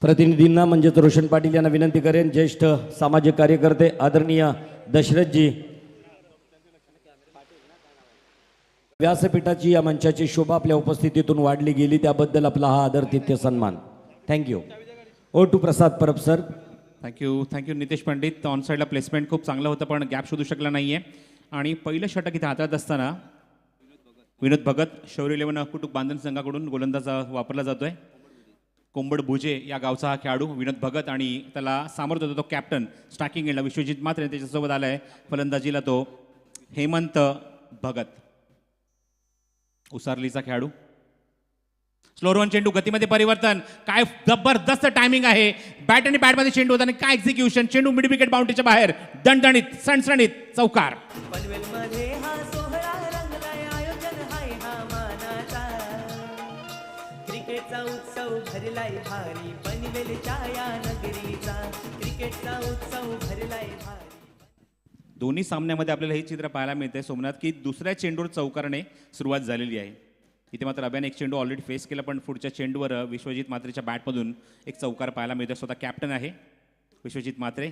प्रतिनिधींना म्हणजेच रोशन पाटील यांना विनंती करेन, ज्येष्ठ सामाजिक कार्यकर्ते आदरणीय दशरथजी, व्यासपीठाची या मंचाची शोभा आपल्या उपस्थितीतून वाढली गेली त्याबद्दल आपला हा आदर तिथ्य सन्मान. Thank you. Over to Prasad Parab sir. Thank you Nitesh Pandit. On साईडला प्लेसमेंट खूप चांगलं होतं पण गॅप शोधू शकला नाही आहे. आणि पहिलं षटक इथे हातात असताना विनोद भगत शौर्य 11 कुटुंब बांधण संघाकडून गोलंदाज वापरला जातोय. कोंबड भुजे या गावचा हा खेळाडू विनोद भगत आणि त्याला सामोर जातो तो कॅप्टन स्टॅकिंग एंडला विश्वजित मात्रे त्याच्यासोबत आलाय. फलंदाजीला तो हेमंत भगत. उसारलीचा खेळाडू. स्लोअर वन चेंडू गतीमध्ये परिवर्तन. काय जबरदस्त टायमिंग आहे. बॅट आणि बॅटमध्ये चेंडू होता आणि काय एक्झिक्युशन. चेंडू मिड विकेट बाउंड्रीच्या बाहेर. दणदणीत सणसणीत चौकार. पनवेलमध्ये हा सोहळा रंगलाय, आयोजन हाय हा मानाचा. क्रिकेटचा उत्सव भरलाय भारी पनवेलच्या या नगरीचा. क्रिकेटचा उत्सव भरलाय भारी. दोन्ही सामन्यामध्ये आपल्याला हे चित्र पाहायला मिळते सोमनाथ की दुसऱ्या चेंडूवर चौकारने सुरुवात झालेली आहे. इथे मात्र अभ्याने एक चेंडू ऑलरेडी फेस केला पण पुढच्या चेंडूवर विश्वजित मात्रेच्या बॅटमधून एक चौकार पाहायला मिळतो. स्वतः कॅप्टन आहे विश्वजित मात्रे.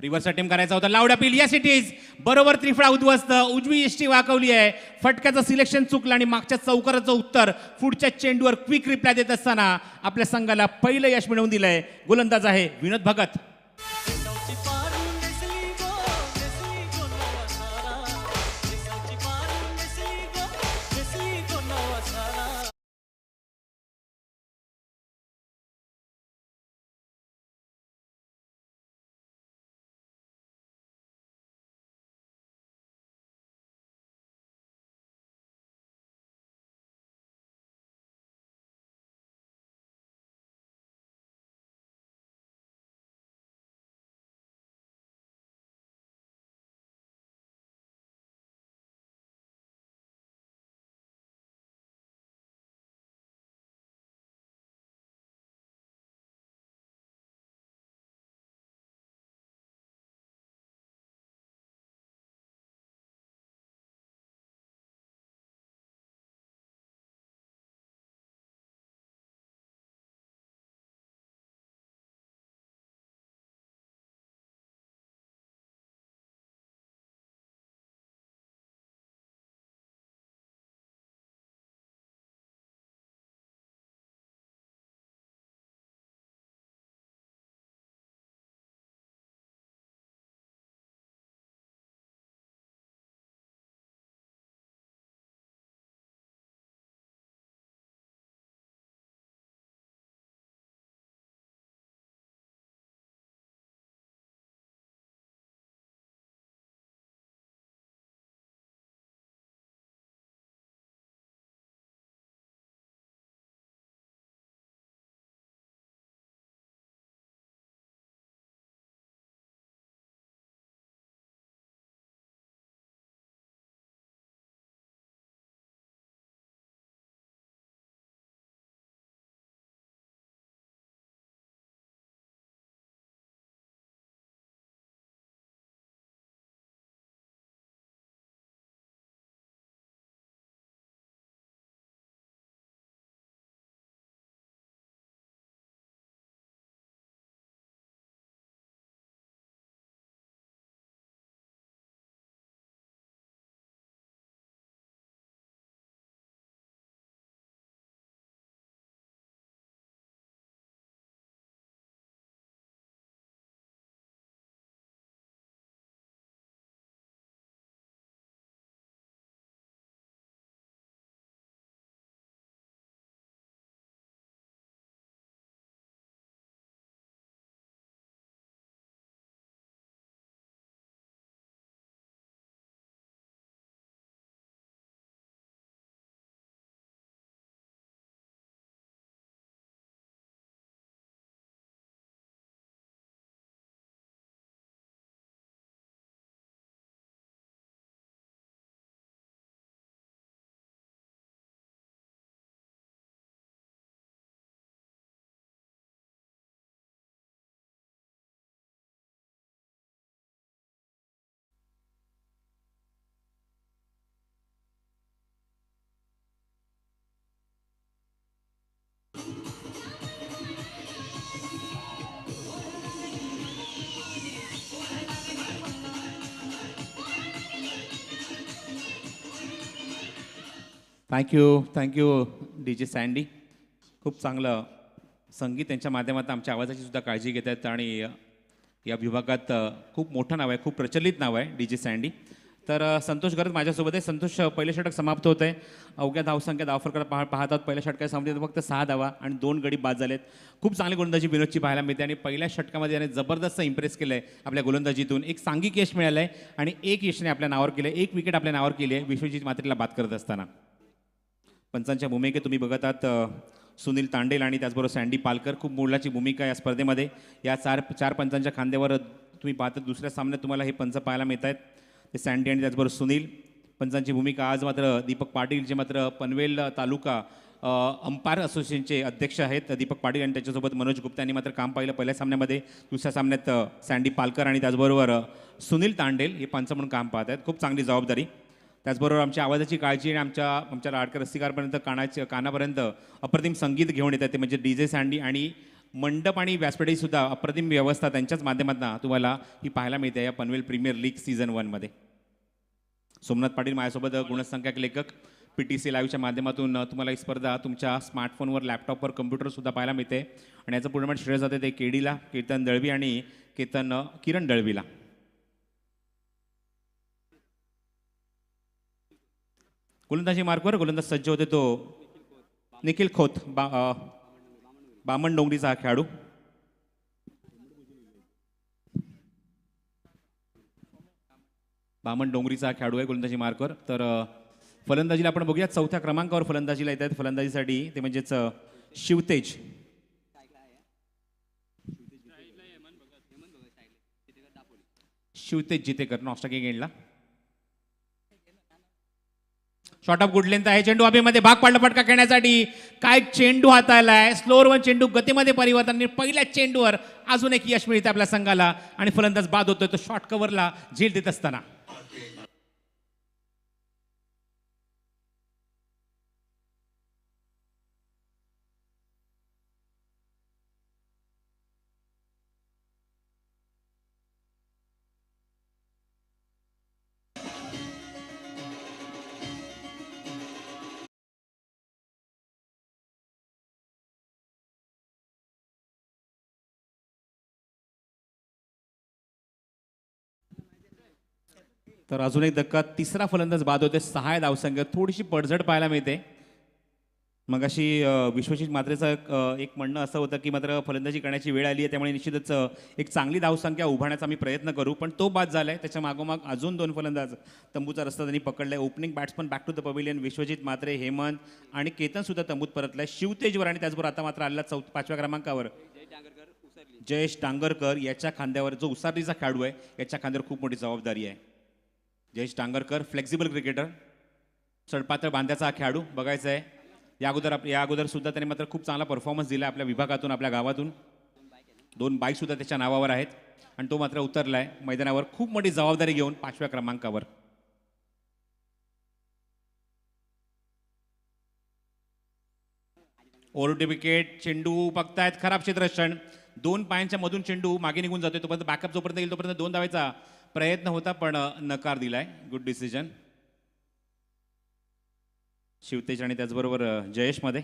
रिव्हर्स अटेम्प्ट करायचा होता. Loud appeal. Yes it is. बरोबर त्रिफळा उद्ध्वस्त. उजवी यष्टी वाकवली आहे. फटक्याचं सिलेक्शन चुकलं आणि मागच्या चौकाराचं उत्तर पुढच्या चेंडूवर क्विक रिप्लाय देत असताना आपल्या संघाला पहिलं यश मिळवून दिलंय. गोलंदाज आहे Vinod Bhagat. Thank you D J Sandy. खूप चांगलं संगीत त्यांच्या माध्यमातून आमच्या आवाजाची सुद्धा काळजी घेत आहेत आणि या विभागात खूप मोठं नाव आहे, खूप प्रचलित नाव आहे डी जे सँडी. तर संतोष गरज माझ्यासोबत आहे. संतोष, पहिलं षटक समाप्त होत आहे. अवघ्या धावसंख्या धावफरकडे पाहतात. पहिल्या षटकात समाप्त फक्त 6 धावा आणि 2 गडी बाद झालेत. खूप चांगली गोलंदाजी विनोदची पाहायला मिळते आणि पहिल्या षटकामध्ये त्याने जबरदस्त इम्प्रेस केलं आहे आपल्या गोलंदाजीतून. एक सांघिक यश मिळालं आहे आणि एक यशने आपल्या नावावर केलं आहे, एक विकेट आपल्या नावावर केली आहे विश्वजित मात्रेला बाद करत असताना. पंचांच्या भूमिकेत तुम्ही बघत आहात सुनील तांडेल आणि त्याचबरोबर सँडी पालकर. खूप मोलाची भूमिका या स्पर्धेमध्ये. या चार पंचांच्या खांद्यावर तुम्ही पाहता दुसऱ्या सामन्यात तुम्हाला हे पंच पाहायला मिळत आहेत. ते सँडी आणि त्याचबरोबर सुनील. पंचांची भूमिका आज मात्र दीपक पाटील, जे मात्र पनवेल तालुका अंपायर असोसिएशनचे अध्यक्ष आहेत दीपक पाटील, आणि त्याच्यासोबत मनोज गुप्ता यांनी मात्र काम पाहिलं पहिल्या सामन्यामध्ये. दुसऱ्या सामन्यात सँडी पालकर आणि त्याचबरोबर सुनील तांडेल हे पंच म्हणून काम पाहत आहेत. खूप चांगली जबाबदारी. त्याचबरोबर आमच्या आवाजाची काळजी आणि आमच्या लाडक्या रसिकांपर्यंत कानापर्यंत अप्रतिम संगीत घेऊन येतात ते म्हणजे डी जे सँडी. आणि मंडप आणि व्यासपीठीसुद्धा अप्रतिम व्यवस्था त्यांच्याच माध्यमातून तुम्हाला ही पाहायला मिळते या पनवेल प्रीमियर लीग सीझन 1 मध्ये. सोमनाथ पाटील माझ्यासोबत गुणसंख्यक लेखक PTC लाईव्हच्या माध्यमातून तुम्हाला ही स्पर्धा तुमच्या स्मार्टफोनवर, लॅपटॉपवर, कम्प्युटरसुद्धा पाहायला मिळते. आणि याचं पूर्णपणे श्रेय जाते ते केडीला, कीर्तन दळवी आणि किरण दळवीला. गोलंदाजी मार्कवर गोलंदाज सज्ज होते तो निखिल खोत, बामण डोंगरीचा हा खेळाडू. बामण डोंगरीचा खेळाडू आहे गोलंदाजी मार्कवर. तर फलंदाजीला आपण बघूया. 4थ्या क्रमांकावर फलंदाजीला येत आहेत फलंदाजीसाठी ते म्हणजेच शिवतेज. शिवतेज जितेकर नॉस्टॉकिंग एंडला. शॉर्ट ऑफ गुड लेंथ आहे. चेंडू हवेमध्ये भाग पाडला फटका खेळण्यासाठी. काय चेंडू हाताळलाय. स्लोअर वन चेंडू गतीमध्ये परिवर्तन. पहिल्या चेंडूवर अजून एक यश मिळते आपल्या संघाला आणि फलंदाज बाद होतोय तो शॉर्ट कव्हरला झेल देत असताना. तर अजून एक धक्का. तिसरा फलंदाज बाद होते. 6 धावसंख्या. थोडीशी पडझड पाहायला मिळते. मग अशी विश्वजित मात्रेचं एक म्हणणं असं होतं की मात्र फलंदाजी करण्याची वेळ आली आहे त्यामुळे निश्चितच एक चांगली धावसंख्या उभारण्याचा आम्ही प्रयत्न करू, पण तो बाद झाला आहे. त्याच्या मागोमाग अजून 2 फलंदाज तंबूचा रस्ता त्यांनी पकडला आहे. Opening batsman back to the pavilion Vishwajit Mhatre, Hemant आणि केतन सुद्धा तंबूत परतला आहे. शिवतेजवर आणि त्याचबरोबर आता मात्र आलेला 5व्या क्रमांकावर जयेश डांगरकर याच्या खांद्यावर, जो उसारीचा खेळाडू आहे याच्या खांद्यावर खूप मोठी जबाबदारी आहे. जयेश डांगरकर फ्लेक्झिबल क्रिकेटर, सडपातळ बांध्याचा हा खेळाडू बघायचा आहे. या अगोदर सुद्धा त्याने मात्र खूप चांगला परफॉर्मन्स दिला आपल्या विभागातून, आपल्या गावातून. 2 बाईक सुद्धा त्याच्या नावावर आहेत आणि तो मात्र उतरला आहे मैदानावर खूप मोठी जबाबदारी घेऊन 5व्या क्रमांकावर. Over to wicket. चेंडू बघतायत खराब क्षेत्ररक्षण. 2 पायांच्या मधून चेंडू मागे निघून जातोय. तोपर्यंत बॅकअप जोपर्यंत येईल तोपर्यंत 2 धावायचा प्रयत्न होता पण नकार दिलाय. गुड डिसिजन शिवतेज आणि त्याचबरोबर जयेशमध्ये.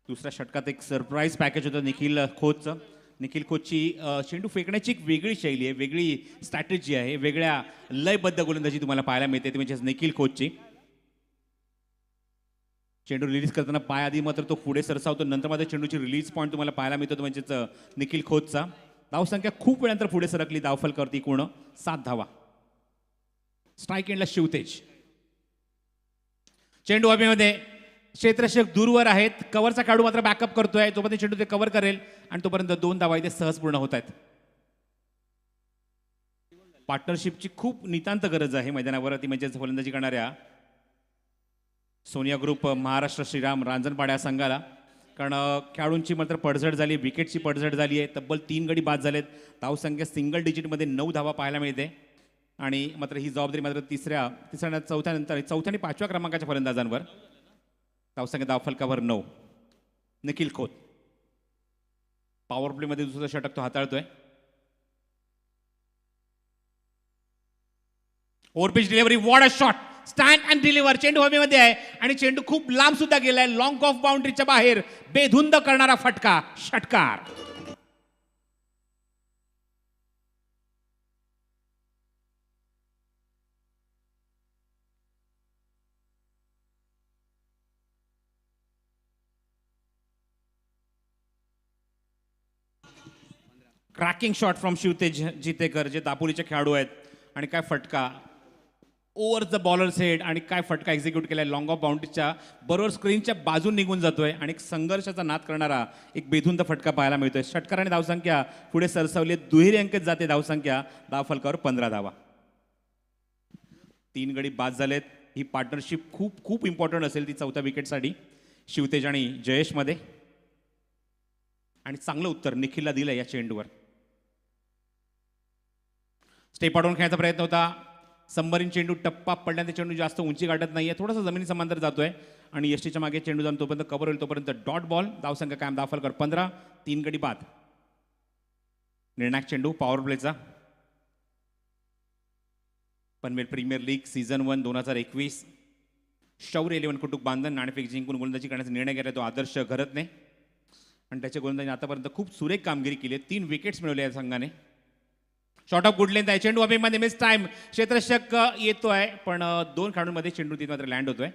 दुसऱ्या षटकात एक सरप्राईज पॅकेज होतं निखिल खोतचं. निखिल खोतची चेंडू फेकण्याची एक वेगळी शैली आहे, वेगळी स्ट्रॅटेजी आहे, वेगळ्या लयबद्ध गोलंदाजी तुम्हाला पाहायला मिळते ती म्हणजे निखिल खोतची. चेंडू रिलीज करताना पाय आधी मात्र तो पुढे सरसावतो, नंतर मात्र चेंडूची रिलीज पॉईंट तुम्हाला पाहायला मिळतो तो म्हणजेच निखिल खोतचा. धावसंख्या खूप वेळानंतर पुढे सरकली धावफलकावरती पूर्ण 7 धावा. स्ट्राईक एंडला शिवतेज. चेंडू हवेमध्ये, क्षेत्ररक्षक दूरवर आहेत. कव्हरचा खेळाडू मात्र बॅकअप करतोय. जोपर्यंत चेंडू ते कव्हर करेल आणि तोपर्यंत 2 धावा इथे सहज पूर्ण होत आहेत. पार्टनरशिपची खूप नितांत गरज आहे मैदानावर, ती म्हणजे फलंदाजी करणाऱ्या सोनिया ग्रुप महाराष्ट्र श्रीराम रांजणपाड्या संघाला. कारण खेळाडूंची मात्र पडझड झाली, विकेटची पडझड झाली आहे. तब्बल 3 गडी बाद झालेत. धावसंख्या सिंगल डिजिटमध्ये 9 धावा पाहायला मिळते आणि मात्र ही जबाबदारी मात्र तिसऱ्या चौथ्या आणि 5व्या क्रमांकाच्या फलंदाजांवर. धावसंख्या धावफलकावर 9. निखिल खोत पॉवर प्लेमध्ये दुसरा षटक तो हाताळतोय. Overpitch delivery, what a shot. Stand and deliver. चेंडू हवेमध्ये आहे आणि चेंडू खूप लांब सुद्धा गेलाय. लॉंग ऑफ बाउंड्रीच्या बाहेर बेधुंद करणारा फटका, षटकार. Cracking shot from Shivtej Jitekar, जे दापोलीचे खेळाडू आहेत. आणि काय फटका ओव्हर द बॉलर्स हेड, आणि काय फटका एक्झिक्यूट केलाय. लॉंग ऑफ बाउंड्रीच्या बरोबर स्क्रीनच्या बाजून निघून जातोय आणि एक संघर्षाचा नाद करणारा एक बेधुंद फटका पाहायला मिळतोय. षटकाराने धावसंख्या पुढे सरसावली. दुहेरी अंकित जाते धावसंख्या. धावफलकावर 15 धावा. 3 गडी बाद झालेत. ही पार्टनरशिप खूप खूप इम्पॉर्टंट असेल ती चौथ्या विकेटसाठी शिवतेज आणि जयेशमध्ये. आणि चांगलं उत्तर निखिलला दिलं या चेंडूवर. स्टेप आउट खेळायचा प्रयत्न होता. संबरीन चेंडू टप्पा पडल्याने चेंडू जास्त उंची गाठत नाहीये, थोडासा जमिनी समांतर जातोय आणि यष्टीच्या मागे चेंडू जाऊन तोपर्यंत कव्हर होईल तोपर्यंत डॉट बॉल. धावसंख्या कायम. धावफलकर 15. 3 गडी बाद. निर्णायक चेंडू पॉवर प्लेचा. Panvel premier league season 1 2021. शौर्य 11 कुटुंब बांधन नाणेफेक जिंकून गोलंदाजी करण्याचा निर्णय घेतला तो आदर्श घरतने आणि त्याच्या गोलंदाजी आतापर्यंत खूप सुरेख कामगिरी केली आहे. 3 विकेट्स मिळवले या संघाने. शॉर्ट ऑफ गुड लेंथ आहे. चेंडू हवेमध्ये मिस टाइम. क्षेत्ररक्षक येतोय पण 2 खेळाडूंमध्ये चेंडू तिथे मात्र लँड होतोय.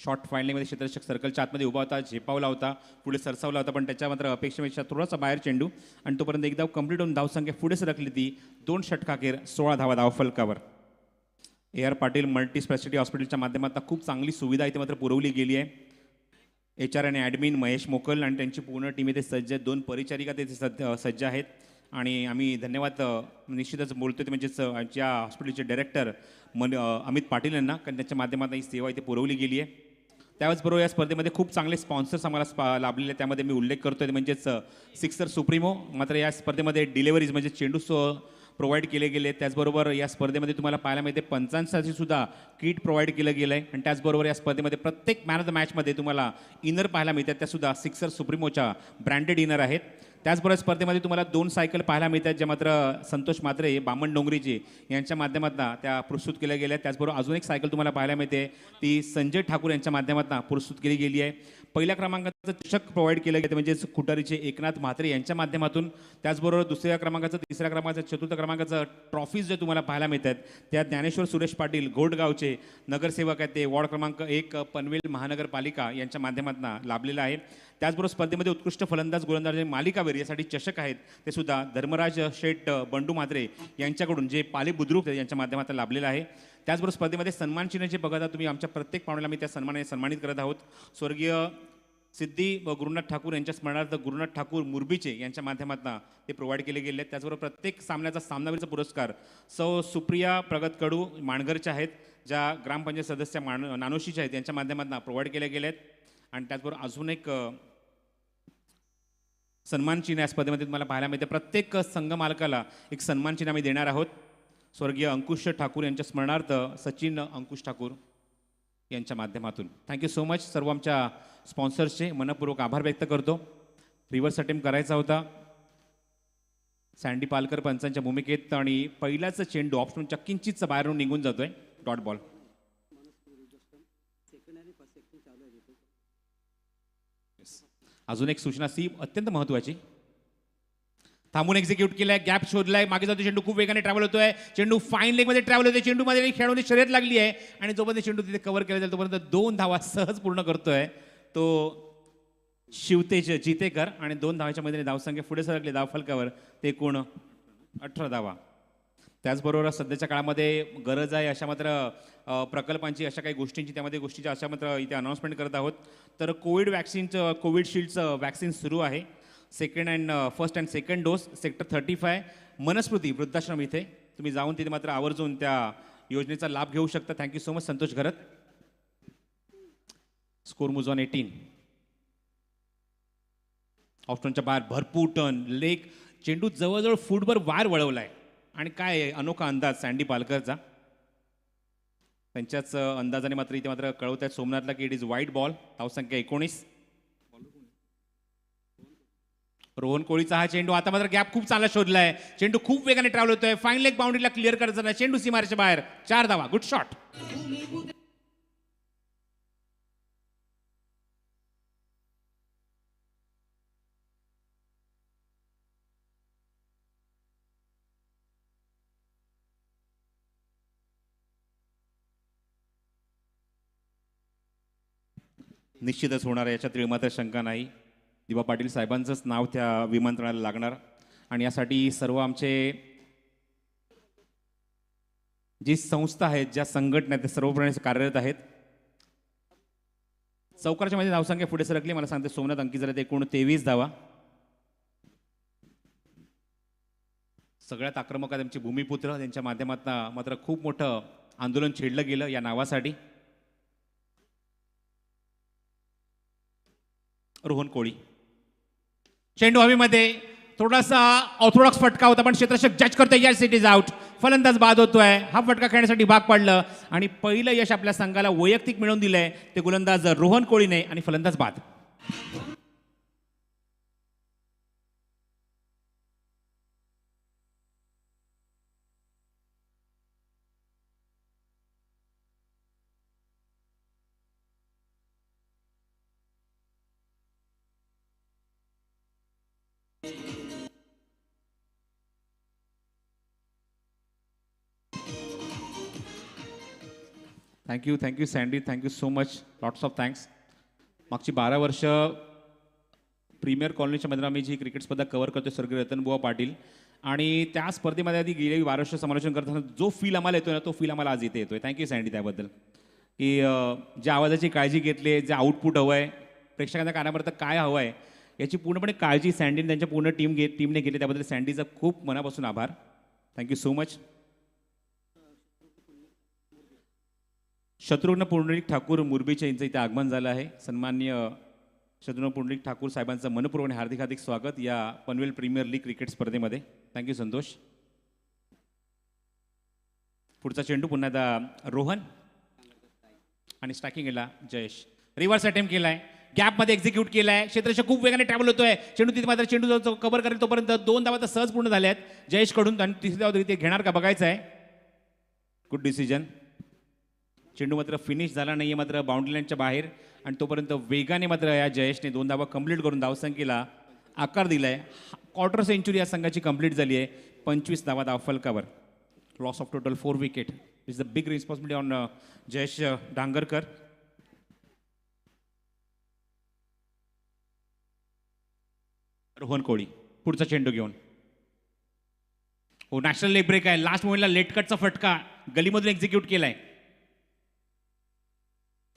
शॉर्ट फाइंडिंगमध्ये क्षेत्ररक्षक सर्कलच्या आतमध्ये उभा होता, झेपावला होता, पुढे सरसावला होता पण त्याच्या मात्र अपेक्षेपेक्षा थोडासा बाहेर चेंडू आणि तोपर्यंत एक धाव कंप्लीट होऊन धावसंख्या पुढे सरकली ती. 2 षटकाखेर 16 धावा धावफलकावर. AR पाटील मल्टी स्पेशालिटी हॉस्पिटलच्या माध्यमातून खूप चांगली सुविधा इथे मात्र पुरवली गेली आहे. HR आणि ॲडमिन महेश मोकल आणि त्यांची पूर्ण टीम इथे सज्ज आहेत. 2 परिचारिका तिथे सज्ज आहेत आणि आम्ही धन्यवाद निश्चितच बोलतो ते म्हणजेच ज्या हॉस्पिटलचे डायरेक्टर अमित पाटील यांना, कारण त्यांच्या माध्यमातून ही सेवा इथे पुरवली गेली आहे. त्याचबरोबर या स्पर्धेमध्ये खूप चांगले स्पॉन्सर्स आम्हाला लाभलेले आहेत. त्यामध्ये मी उल्लेख करतोय म्हणजेच सिक्सर सुप्रीमो. मात्र या स्पर्धेमध्ये डिलेव्हरीज म्हणजे चेंडू प्रोव्हाइड केले गेले. त्याचबरोबर या स्पर्धेमध्ये तुम्हाला पाहायला मिळते पंचांसाठी सुद्धा किट प्रोव्हाइड केलं गेलं आहे आणि त्याचबरोबर या स्पर्धेमध्ये प्रत्येक मॅन ऑफ द मॅचमध्ये तुम्हाला इनर पाहायला मिळतात. त्यासुद्धा सिक्सर सुप्रीमोच्या ब्रँडेड इनर आहेत. त्याचबरोबर स्पर्धेमध्ये तुम्हाला 2 सायकल पाहायला मिळतात ज्या मात्र संतोष म्हात्रे बामण डोंगरीजी यांच्या माध्यमातून त्या प्रस्तुत केल्या गेल्या. त्याचबरोबर अजून एक सायकल तुम्हाला पाहायला मिळते ती संजय ठाकूर यांच्या माध्यमातून प्रस्तुत केली गेली आहे. पहिल्या क्रमांकाचं चषक प्रोव्हाइड केलं गेलं म्हणजेच खुटारीचे एकनाथ म्हात्रे यांच्या माध्यमातून. त्याचबरोबर दुसऱ्या क्रमांकाचं, तिसऱ्या क्रमांकाचं, चतुर्थ क्रमांकाचं ट्रॉफीज जे तुम्हाला पाहायला मिळतात त्या ज्ञानेश्वर सुरेश पाटील घोटगावचे नगरसेवक आहेत ते वॉर्ड क्रमांक 1 पनवेल महानगरपालिका यांच्या माध्यमातून लाभलेलं आहे. त्याचबरोबर स्पर्धेमध्ये उत्कृष्ट फलंदाज गोलंदाज मालिकावीर यासाठी चषक आहेत ते सुद्धा धर्मराज शेठ बंडू म्हात्रे यांच्याकडून जे पाली बुद्रुक यांच्या माध्यमातून लाभलेलं आहे. त्याचबरोबर स्पर्धेमध्ये सन्मान चिन्ह जे बघा तुम्ही आमच्या प्रत्येक पाहुण्याला मी त्या सन्मानाने सन्मानित करत आहोत. स्वर्गीय सिद्धी गुरुनाथ ठाकूर यांच्या स्मरणार्थ गुरुनाथ ठाकूर मुरबीचे यांच्या माध्यमातून ते प्रोव्हाइड केले गेले आहेत. त्याचबरोबर प्रत्येक सामन्याचा सामनावीरचा पुरस्कार सौ सुप्रिया प्रगत कडू माणगरच्या आहेत ज्या ग्रामपंचायत सदस्य नानोशीच्या आहेत यांच्या माध्यमातून प्रोव्हाइड केले गेले आहेत. आणि त्याचबरोबर अजून एक सन्मान चिन्ह या स्पर्धेमध्ये तुम्हाला पाहायला मिळते. प्रत्येक संघ मालकाला एक सन्मान चिन्ह आम्ही देणार आहोत. स्वर्गीय अंकुश ठाकूर यांच्या स्मरणार्थ सचिन अंकुश ठाकूर यांच्या माध्यमातून. Thank you so much. सर्व आमच्या स्पॉन्सर्सचे मनपूर्वक आभार व्यक्त करतो. रिव्हर्स अटेम्प्ट करायचा होता सँडी पालकर पंचांच्या भूमिकेत आणि पहिलाच चेंडू ऑप्शनच्या किंचितचा बाहेरून निघून जातोय. Dot ball. अजून एक सूचना सी अत्यंत महत्त्वाची. थांबून एक्झिक्यूट केलाय, गॅप शोधलाय, मागे जातो चेंडू खूप वेगाने ट्रॅव्हल होतोय. चेंडू फाईन लेगमध्ये ट्रॅव्हल होतोय. चेंडूमध्ये खेळाडूने शर्यत लागली आहे आणि जोपर्यंत चेंडू तिथे कव्हर केला जाईल तोपर्यंत 2 धावा सहज पूर्ण करतोय तो शिवतेज जितेकर आणि 2 धावाच्या मध्ये धावसंख्या पुढे सरकले धावफलकावर ते एकूण 18 धावा. त्याचबरोबर सध्याच्या काळामध्ये गरज आहे अशा मात्र प्रकल्पांची, अशा काही गोष्टींची, त्यामध्ये गोष्टीच्या अशा मात्र इथे अनाउन्समेंट करत आहोत. तर कोविड शिल्डचं वॅक्सिन सुरू आहे. First and second dose sector 35 मनस्मृती वृद्धाश्रम इथे तुम्ही जाऊन तिथे मात्र आवर्जून त्या योजनेचा लाभ घेऊ शकता. Thank you so much Santosh Gharat. Score moves on 18. ऑप्शनच्या बाहेर भरपूर टर्न लेग, चेंडू जवळजवळ फुटभर वार वळवलाय आणि काय अनोखा अंदाज सँडी पालकरचा. त्यांच्याच अंदाजाने मात्र इथे मात्र कळवत आहेत सोमनाथला की इट इज वाईट बॉल. धावसंख्या 19. रोहन कोळीचा हा चेंडू आता मात्र गॅप खूप चांगला शोधलाय. चेंडू खूप वेगाने ट्रॅव्हल होतोय. फाईन लेग बाउंड्रीला क्लिअर करायचा नाही. चेंडू सीमारेच्या बाहेर. 4 धावा. Good shot. निश्चितच होणार आहे याच्यात मात्र शंका नाही. दिवा पाटील साहेबांचंच नाव त्या विमानतळाला लागणार आणि यासाठी सर्व आमचे जी संस्था आहेत, ज्या संघटना आहेत, ते सर्वप्रमाणे कार्यरत आहेत. चौकारच्या मध्ये धावसंख्या पुढे सरकली. मला सांगते सोमनाथ अंकित झाले एकूण 23 धावा. सगळ्यात आक्रमक त्यांचे भूमिपुत्र, त्यांच्या माध्यमातून मात्र खूप मोठं आंदोलन छेडलं गेलं या नावासाठी. रोहन कोळी चेंडू हवेमध्ये थोडासा ऑर्थोडॉक्स फटका होता पण क्षेत्ररक्षक जज करतोय. Yes it is out. फलंदाज बाद होतोय. हा फटका खेळण्यासाठी भाग पडलं आणि पहिलं यश आपल्या संघाला वैयक्तिक मिळवून दिलंय ते गोलंदाज रोहन कोळीने आणि फलंदाज बाद. Thank you sandy. Thank you so much. Lots of thanks. मागची 12 वर्ष प्रीमियर कॉलनीच्या मध्ये आम्ही जी क्रिकेट स्पर्धा कव्हर करतो स्वर्गीय रतनबुवा पाटील आणि त्या स्पर्धेमध्ये आधी गेली 12 वर्ष समालोचन करताना जो फील आम्हाला येतोय ना तो फील आम्हाला आज इथे येतोय. थँक्यू सँडी त्याबद्दल की ज्या आवाजाची काळजी घेतली आहे, जे आउटपुट हवं आहे, प्रेक्षकांच्या कानापर्यंत काय हवं आहे याची पूर्णपणे काळजी सँडीने त्यांच्या पूर्ण टीमने घेतली. त्याबद्दल सँडीचा खूप मनापासून आभार. Thank you so much. Shatrughna Pundalik Thakur मुरबीच्या यांचं इथे आगमन झालं आहे. सन्माननीय शत्रुघ्न पुंडलिक ठाकूर साहेबांचं मनपूर्वक हार्दिक हार्दिक स्वागत या पनवेल प्रीमियर लीग क्रिकेट स्पर्धेमध्ये. थँक्यू संतोष. पुढचा चेंडू पुन्हा एकदा रोहन आणि स्ट्रायकिंग केला जयेश. रिव्हर्स अटेम्प्ट केलाय. गॅपमध्ये एक्झिक्यूट केलाय. क्षेत्ररक्षक खूप वेगाने ट्रॅव्हल होतोय. चेंडू तिथे मात्र चेंडू कव्हर करेल तोपर्यंत 2 धावा तर सहज पूर्ण झाल्या आहेत जयेशकडून आणि 3री धावा तरी ते घेणार का बघायचं आहे. Good decision. चेंडू मात्र फिनिश झाला नाहीये मात्र बाउंड्री लाईनच्या बाहेर आणि तोपर्यंत वेगाने मात्र या जयेशने 2 धावा कंप्लीट करून धावसंख्येला आकार दिलाय. क्वार्टर सेंचुरी या संघाची कंप्लीट झाली आहे. 25 धावा धावफलकावर. Loss of total 4 wicket. Is the big responsibility on Jayesh Dangarkar. Rohan Koli पुढचा चेंडू घेऊन. हो नॅशनल लेग ब्रेक आहे. लास्ट मोमेंटला लेटकटचा फटका गलीमधून एक्झिक्यूट केलाय.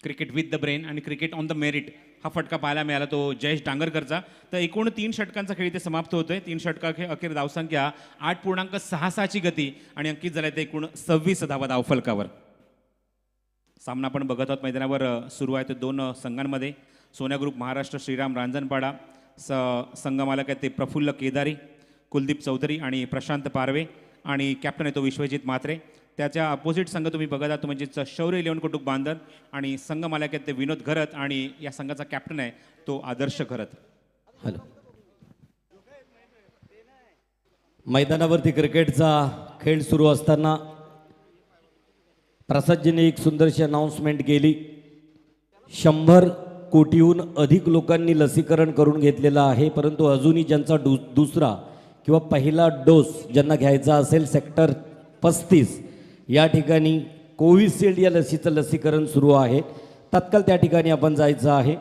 क्रिकेट विथ द ब्रेन आणि क्रिकेट ऑन द मेरिट हा फटका पाहायला मिळाला तो जयेश डांगरकरचा. तर एकूण 3 षटकांचा खेळ इथे समाप्त होतोय. 3 षटका अखेर धावसंख्या 8.66ची गती आणि अंकित झालाय ते एकूण 26 धावा धावफलकावर. सामना आपण बघत आहोत मैदानावर सुरू आहे. ते 2 संघांमध्ये सोन्या ग्रुप महाराष्ट्र श्रीराम रांजणपाडा संघ मालक आहेत ते प्रफुल्ल केदारी, कुलदीप चौधरी आणि प्रशांत पारवे आणि कॅप्टन आहे तो विश्वजित म्हात्रे. त्याच्या अपोजिट संघ तुम्ही बघत आहात म्हणजे शौर्य 11 कुटुंब बांधन आणि संघ मालक आहेत ते विनोद घरत आणि या संघाचा कॅप्टन आहे तो आदर्श घरत. हॅलो. मैदानावरती क्रिकेटचा खेळ सुरू असताना प्रसादजीने एक सुंदरशी अनाउन्समेंट केली. 100 कोटीहून अधिक लोकांनी लसीकरण करून घेतलेलं आहे परंतु अजूनही ज्यांचा दुसरा किंवा पहिला डोस ज्यांना घ्यायचा असेल सेक्टर 35 या ठिकाणी कोविशिल्ड या लसीचं लसीकरण सुरू आहे. तत्काळ त्या ठिकाणी आपण जायचं आहे.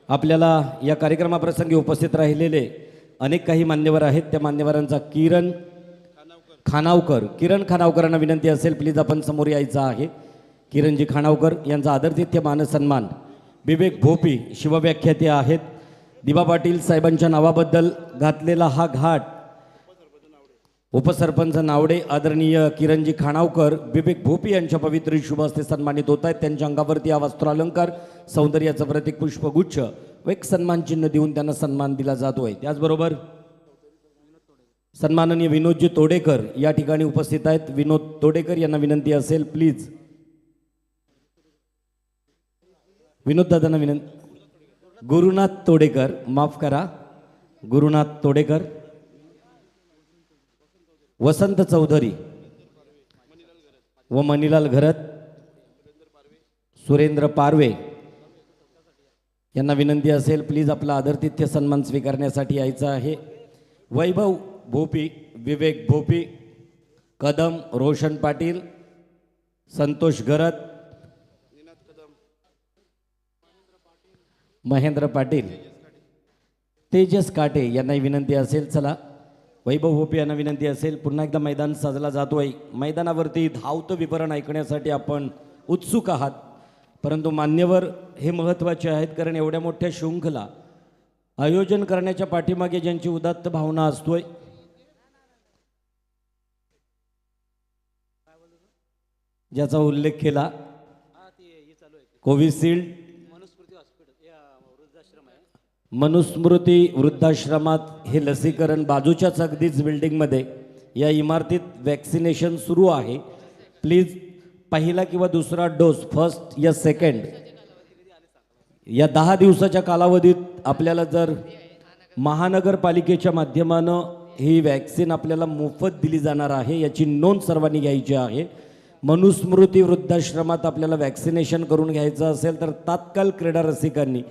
आपल्याला या कार्यक्रमाप्रसंगी उपस्थित राहिलेले अनेक काही मान्यवर आहेत. त्या मान्यवरांचा किरण खानावकरांना विनंती असेल प्लीज आपण समोर यायचं आहे. किरणजी खानावकर यांचा आदरातिथ्य मानसन्मान. विवेक भोपी शिवव्याख्याते आहेत. दिवा पाटील साहेबांच्या नावाबद्दल घातलेला हा घाट उपसरपंच नावडे आदरणीय किरणजी खानावकर विवेक भोपी यांच्या पवित्र शुभ हस्ते सन्मानित होत आहेत. त्यांच्या अंगावरती हा वस्त्रालंकार सौंदर्याचं प्रतीक पुष्पगुच्छ व एक सन्मान चिन्ह देऊन त्यांना सन्मान दिला जातोय. त्याचबरोबर सन्माननीय विनोदजी तोडेकर या ठिकाणी उपस्थित आहेत. विनोद तोडेकर यांना विनंती असेल प्लीज. विनोद दादांना विनंती. गुरुनाथ तोडेकर माफ करा. गुरुनाथ तोडेकर, वसंत चौधरी व मनीलाल घरत, सुरेंद्र पारवे यांना विनंती असेल प्लीज आपला आदरातिथ्य सन्मान स्वीकारण्यासाठी यायचं आहे. वैभव भोपी, विवेक भोपी, कदम रोशन पाटील, संतोष घरत, महेंद्र पाटील, तेजस काटे यांनाही विनंती असेल. चला वैभव भोपी यांना विनंती असेल. पुन्हा एकदा मैदान सजला जातोय. मैदानावरती धावतं विवरण ऐकण्यासाठी आपण उत्सुक आहात, परंतु मान्यवर हे महत्त्वाचे आहेत, कारण एवढ्या मोठ्या शृंखला आयोजन करण्याच्या पाठीमागे ज्यांची उदात्त भावना असतोय, ज्याचा उल्लेख केला, कोविशिल्ड मनुस्मृती वृद्धाश्रमात हे लसीकरण बाजूच्याच अगदीच बिल्डिंगमध्ये या इमारतीत वॅक्सिनेशन सुरू आहे. प्लीज पहिला किंवा दुसरा डोस, फर्स्ट या सेकंड, या 10 दिवसाच्या कालावधीत आपल्याला जर महानगरपालिकेच्या माध्यमानं ही वॅक्सिन आपल्याला मोफत दिली जाणार आहे, याची नोंद सर्वांनी घ्यायची आहे. मनुस्मृती वृद्धाश्रमात आपल्याला वॅक्सिनेशन करून घ्यायचं असेल तर तात्काळ क्रीडा रसिकांनी,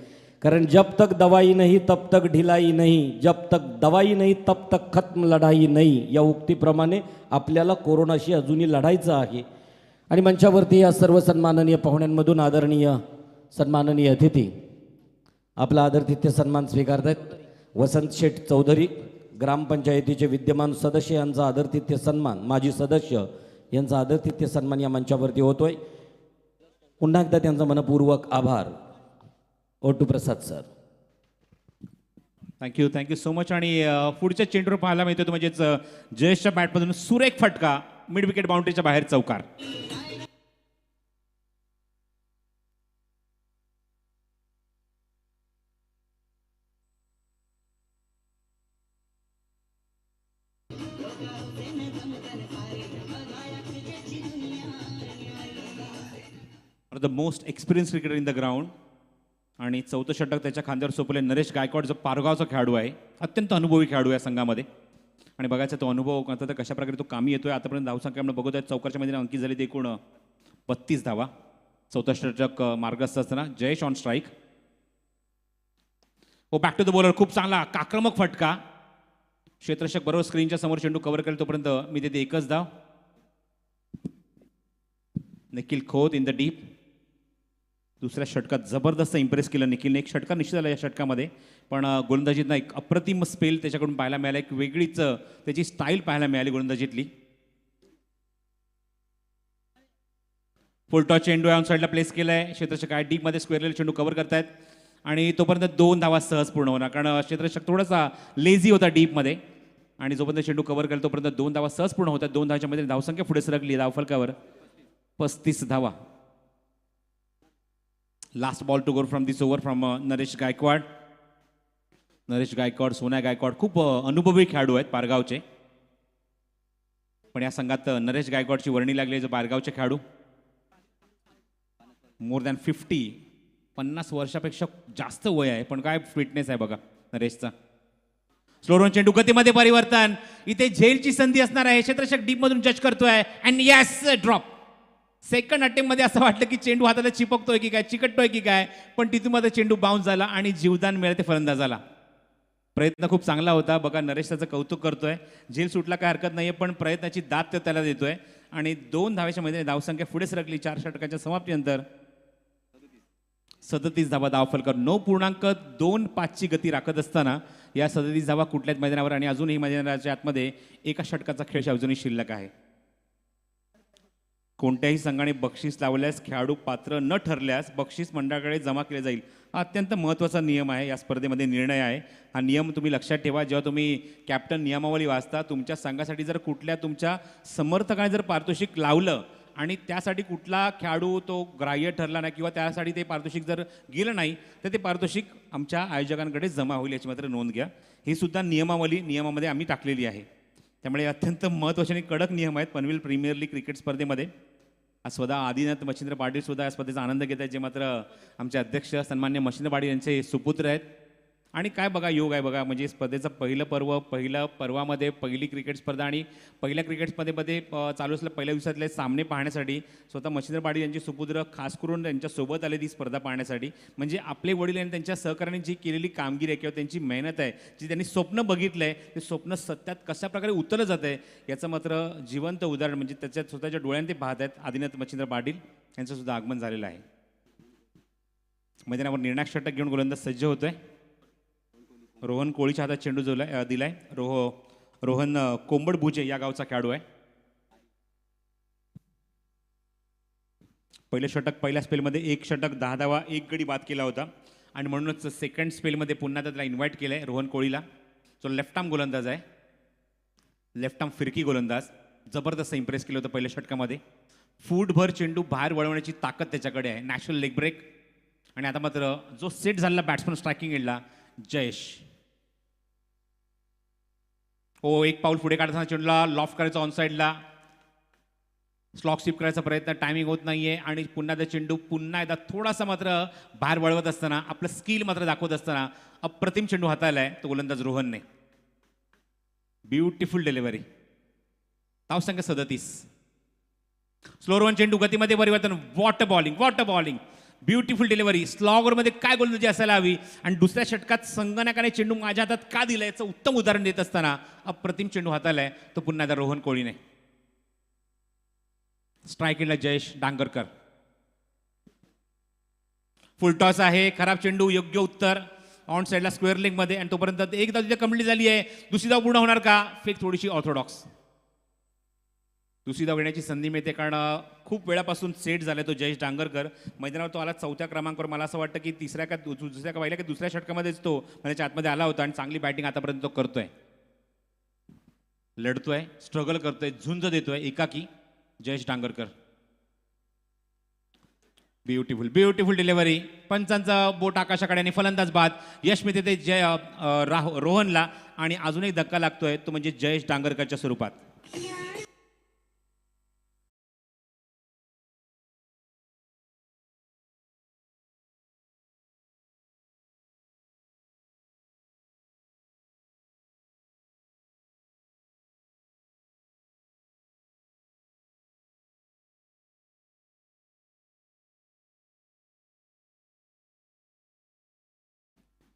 कारण जब तक दवाई नहीं तब तक ढिलाई नहीं, जब तक दवाई नहीं तब तक खत्म लढाई नहीं, या उक्तीप्रमाणे आपल्याला कोरोनाशी अजूनही लढायचं आहे. आणि मंचावरती या सर्व सन्माननीय पाहुण्यांमधून आदरणीय सन्माननीय अतिथी आपला आदरातिथ्य सन्मान स्वीकारत आहेत. वसंत शेठ चौधरी, ग्रामपंचायतीचे विद्यमान सदस्य यांचा आदरातिथ्य सन्मान, माजी सदस्य यांचा आदरातिथ्य सन्मान या मंचावरती होतोय. पुन्हा एकदा त्यांचा मनपूर्वक आभार. ओटू प्रसाद सर. Thank you so much. आणि पुढच्या चेंडूवर पाहायला मिळतो तो म्हणजेच जयेशच्या बॅटमधून सुरेख फटका, मिड विकेट बाउंड्रीच्या बाहेर चौकार. The most experience cricketer in the ground. आणि चौथं षटक त्याच्या खांद्यावर सोपवले नरेश गायकवाड, जो पारगावचा खेळाडू आहे, अत्यंत अनुभवी खेळाडू या संघामध्ये. आणि बघायचा तो अनुभव आता तर कशा प्रकारे तो कामी येतोय. आतापर्यंत धावसंख्या आपण बघतोय चौकारच्या मध्ये अंकित झाली एकूण 32 धावा. चौथा षटक मार्गस्थ असताना जयेश ऑन स्ट्राईक. हो, बॅक टू द बॉलर, खूप चांगला आक्रमक फटका. क्षेत्ररक्षक बरोबर स्क्रीनच्या समोर चेंडू कव्हर करेल तोपर्यंत मी देते एकच धाव. Nikhil Khot in the deep. दुसऱ्या षटकात जबरदस्त इम्प्रेस केलं निखिलने. एक षटका निश्चित झाला या षटकामध्ये, पण गोलंदाजीतनं एक अप्रतिम स्पेल त्याच्याकडून पाहायला मिळाला. एक वेगळीच त्याची स्टाईल पाहायला मिळाली गोलंदाजीतली. फुलटॉस चेंडू ऑन साईडला प्लेस केलाय. क्षेत्ररक्षक आहे डीपमध्ये स्क्वेअरला चेंडू कव्हर करतायत आणि तोपर्यंत 2 धावा सहज पूर्ण होणार, कारण क्षेत्ररक्षक थोडासा लेझी होता डीपमध्ये. आणि जोपर्यंत चेंडू कव्हर केला तोपर्यंत 2 धावा सहज पूर्ण होतात. 2 धावाच्या मध्ये धावसंख्या पुढे सरकली धावफलकावर 35 धावा. Last ball to go from this over from Naresh Gaikwad. Naresh Gaikwad, Sonya Gaikwad खूप अनुभवी खेळाडू आहेत पारगावचे, पण या संघात नरेश गायकवाडची वर्णी लागली. जो पारगावचे खेळाडू, मोर दॅन 50 वर्षापेक्षा जास्त वय आहे, पण काय फिटनेस आहे बघा नरेशचा. स्लोरोन चेंडू गतीमध्ये परिवर्तन. इथे झेलची संधी असणार आहे. क्षेत्ररक्षक डीप मधून जज करतोय and yes drop. Second attempt मध्ये असं वाटलं की चेंडू हाताला चिपकतोय की काय, चिकटतोय की काय, पण तिथून मध्ये चेंडू बाउन्स झाला आणि जीवदान मिळालं ते फलंदाजाला. प्रयत्न खूप चांगला होता. बघा नरेश त्याचं कौतुक करतोय. झेल सुटला काय हरकत नाहीये, पण प्रयत्नाची दाद तो त्याला देतोय. आणि 2 धावेच्या मध्ये धावसंख्या पुढे सरकली. 4 षटकाच्या समाप्तीनंतर 37 धावा धावफलकावर. 9.25 ची गती राखत असताना या 37 धावा कुठल्याच मैदानावर आणि अजूनही मैदानाच्या आतमध्ये एका षटकाचा खेळ अजूनही शिल्लक आहे. कोणत्याही संघाने बक्षीस लावल्यास खेळाडू पात्र न ठरल्यास बक्षीस मंडळाकडे जमा केले जाईल. हा अत्यंत महत्त्वाचा नियम आहे या स्पर्धेमध्ये, निर्णय आहे. हा नियम तुम्ही लक्षात ठेवा जेव्हा तुम्ही कॅप्टन नियमावली वाचता. तुमच्या संघासाठी जर कुठल्या तुमच्या समर्थकाने जर पारितोषिक लावलं आणि त्यासाठी कुठला खेळाडू तो ग्राह्य ठरला नाही किंवा त्यासाठी ते पारितोषिक जर गेलं नाही तर ते पारितोषिक आमच्या आयोजकांकडे जमा होईल, याची मात्र नोंद घ्या. ही सुद्धा नियमामध्ये आम्ही टाकलेली आहे. त्यामुळे अत्यंत महत्त्वाचे आणि कडक नियम आहेत पनवेल प्रीमियर लीग क्रिकेट स्पर्धेमध्ये. स्वतः आदिनाथ मच्छिंद्र पाटील सुद्धा या स्पर्धेचा आनंद घेत आहेत, जे मात्र आमचे अध्यक्ष सन्मान्य मच्छिंद्र पाटील यांचे सुपुत्र आहेत. आणि काय बघा योग आहे बघा, म्हणजे स्पर्धेचं पहिल्या पर्वामध्ये पहिली क्रिकेट स्पर्धा आणि पहिल्या क्रिकेट मध्ये चालू असलेल्या पहिल्या दिवसातले सामने पाहण्यासाठी स्वतः मच्छिंद्र पाटील यांची सुपुत्र खास करून त्यांच्यासोबत आले ती स्पर्धा पाहण्यासाठी. म्हणजे आपले वडील आणि त्यांच्या सहकाऱ्यांनी जी केलेली कामगिरी आहे किंवा त्यांची मेहनत आहे, जी त्यांनी स्वप्न बघितलं आहे, ते स्वप्न सत्यात कशा प्रकारे उतरलं जातं आहे याचं मात्र जिवंत उदाहरण म्हणजे त्याच्या स्वतःच्या डोळ्यांनी ते पाहत आहेत. आदिनाथ मच्छिंद्र पाटील यांचं सुद्धा आगमन झालेलं आहे. मैदानावर निर्णायक षटक घेऊन गोलंदाज सज्ज होतोय. रोहन कोळीच्या हातात चेंडू दिलाय. रोहन कोंबड भुजे या गावचा खेळाडू आहे. पहिलं षटक पहिल्या स्पेलमध्ये 1 षटक 10 धावा 1 गडी बाद केला होता आणि म्हणूनच सेकंड स्पेलमध्ये पुन्हा त्याला इन्व्हाइट केलं आहे रोहन कोळीला. जो लेफ्ट आर्म गोलंदाज आहे, लेफ्ट आर्म फिरकी गोलंदाज, जबरदस्त इम्प्रेस केलं होतं पहिल्या षटकामध्ये. फूटभर चेंडू बाहेर वळवण्याची ताकद त्याच्याकडे आहे. National leg break. आणि आता मात्र जो सेट झालेला बॅट्समन स्ट्रायकिंग एंडला जयेश. एक पाऊल पुढे काढताना चेंडूला लॉफ्ट करायचा ऑन साईडला, स्लॉक स्वीप करायचा प्रयत्न, टायमिंग होत नाहीये आणि पुन्हा त्या चेंडू पुन्हा एकदा थोडासा मात्र बाहेर वळवत असताना आपलं स्किल मात्र दाखवत असताना अप्रतिम चेंडू हाताळलाय तो गोलंदाज रोहनने. Beautiful delivery. धावसंख्या 37. स्लो रोहन चेंडू गतीमध्ये परिवर्तन. What a bowling. Beautiful delivery. स्लॉगरमध्ये काय गोलंदाजी असायला हवी आणि दुसऱ्या षटकात संगणकाने चेंडू माझ्या हातात का दिला याचं उत्तम उदाहरण देत असताना अप्रतिम चेंडू हाताळलाय तो पुन्हा एकदा रोहन कोळीने. स्ट्राईक एंडला जयेश डांगरकर. फुलटॉस आहे, खराब चेंडू, योग्य उत्तर ऑन साईडला स्क्वेअर लेग मध्ये आणि तोपर्यंत एक धाव तिथे कंप्लीट झाली आहे. दुसरी धाव पूर्ण होणार का? फेक थोडीशी ऑर्थोडॉक्स. दुसरी धाव घेण्याची संधी मिळते कारण खूप वेळापासून सेट झाला तो जयेश डांगरकर. मैदानावर तो आला 4थ्या क्रमांकावर. मला असं वाटतं की दुसऱ्या का पहिल्या का दुसऱ्या षटकामध्येच तो त्याच्या आतमध्ये आला होता आणि चांगली बॅटिंग आतापर्यंत तो करतोय. लढतोय, स्ट्रगल करतोय, झुंज देतोय एकाकी जयेश डांगरकर. Beautiful delivery. पंचांचा बोट आकाशाकडे आणि फलंदाज बाद. यश मिळते ते रोहनला आणि अजून एक धक्का लागतोय तो म्हणजे जयेश डांगरकरच्या स्वरूपात.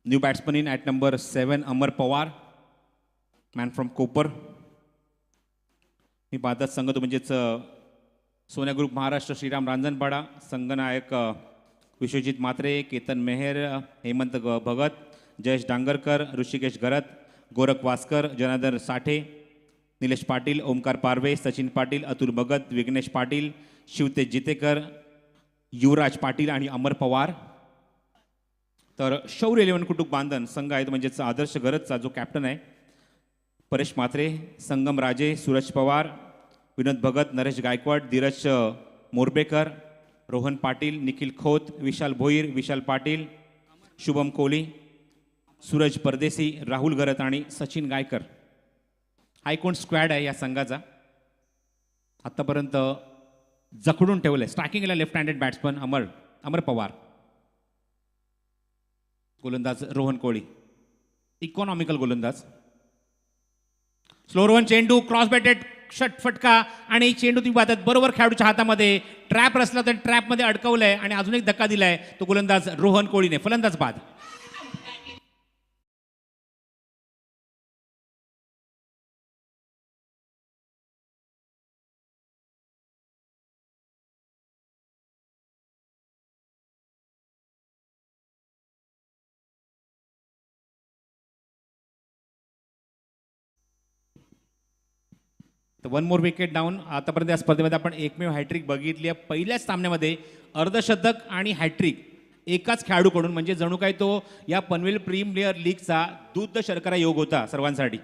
New batsman in at number 7 Amar Pawar, man from Kopar. मी पाहतात संघ तो म्हणजेच सोन्या ग्रुप महाराष्ट्र, श्रीराम रांजणपाडा, संघनायक विश्वजित म्हात्रे, केतन मेहर, हेमंत भगत, जयेश डांगरकर, ऋषिकेश गरत, गोरख वास्कर, जनार्दन साठे, निलेश पाटील, ओमकार पारवे, सचिन पाटील, अतुल भगत, विघ्नेश पाटील, शिवतेज जितेकर, युवराज पाटील आणि अमर पवार. तर शौर्य 11 कुटुंब बांधन संघ आहेत म्हणजेच आदर्श गरजचा जो कॅप्टन आहे परेश म्हात्रे, संगम राजे, सूरज पवार, विनोद भगत, नरेश गायकवाड, धीरज मोरबेकर, रोहन पाटील, निखिल खोत, विशाल भोईर, विशाल पाटील, शुभम कोहली, सूरज परदेसी, राहुल गरत आणि सचिन गायकर. हा एकूण स्क्वॅड आहे या संघाचा. आतापर्यंत जखडून ठेवलंय. स्ट्रायकिंगला लेफ्ट हँडेड बॅट्समन अमर पवार, गोलंदाज रोहन कोळी, इकॉनॉमिकल गोलंदाज. स्लो रोहन चेंडू क्रॉस बॅटेड फटका आणि चेंडू तुम्ही पाहतात बरोबर खेळाडूच्या हातामध्ये. ट्रॅप रचला तर ट्रॅपमध्ये अडकवलंय आणि अजून एक धक्का दिलाय तो गोलंदाज रोहन कोळीने. फलंदाज बाद. तर 1 मोर विकेट डाऊन. आतापर्यंत या स्पर्धेमध्ये आपण एकमेव हॅट्रिक बघितली आहे. पहिल्याच सामन्यामध्ये अर्धशतक आणि हॅट्रिक एकाच खेळाडूकडून, म्हणजे जणू काय तो या पनवेल प्रीमियर लीगचा दूध शर्करा योग होता सर्वांसाठी.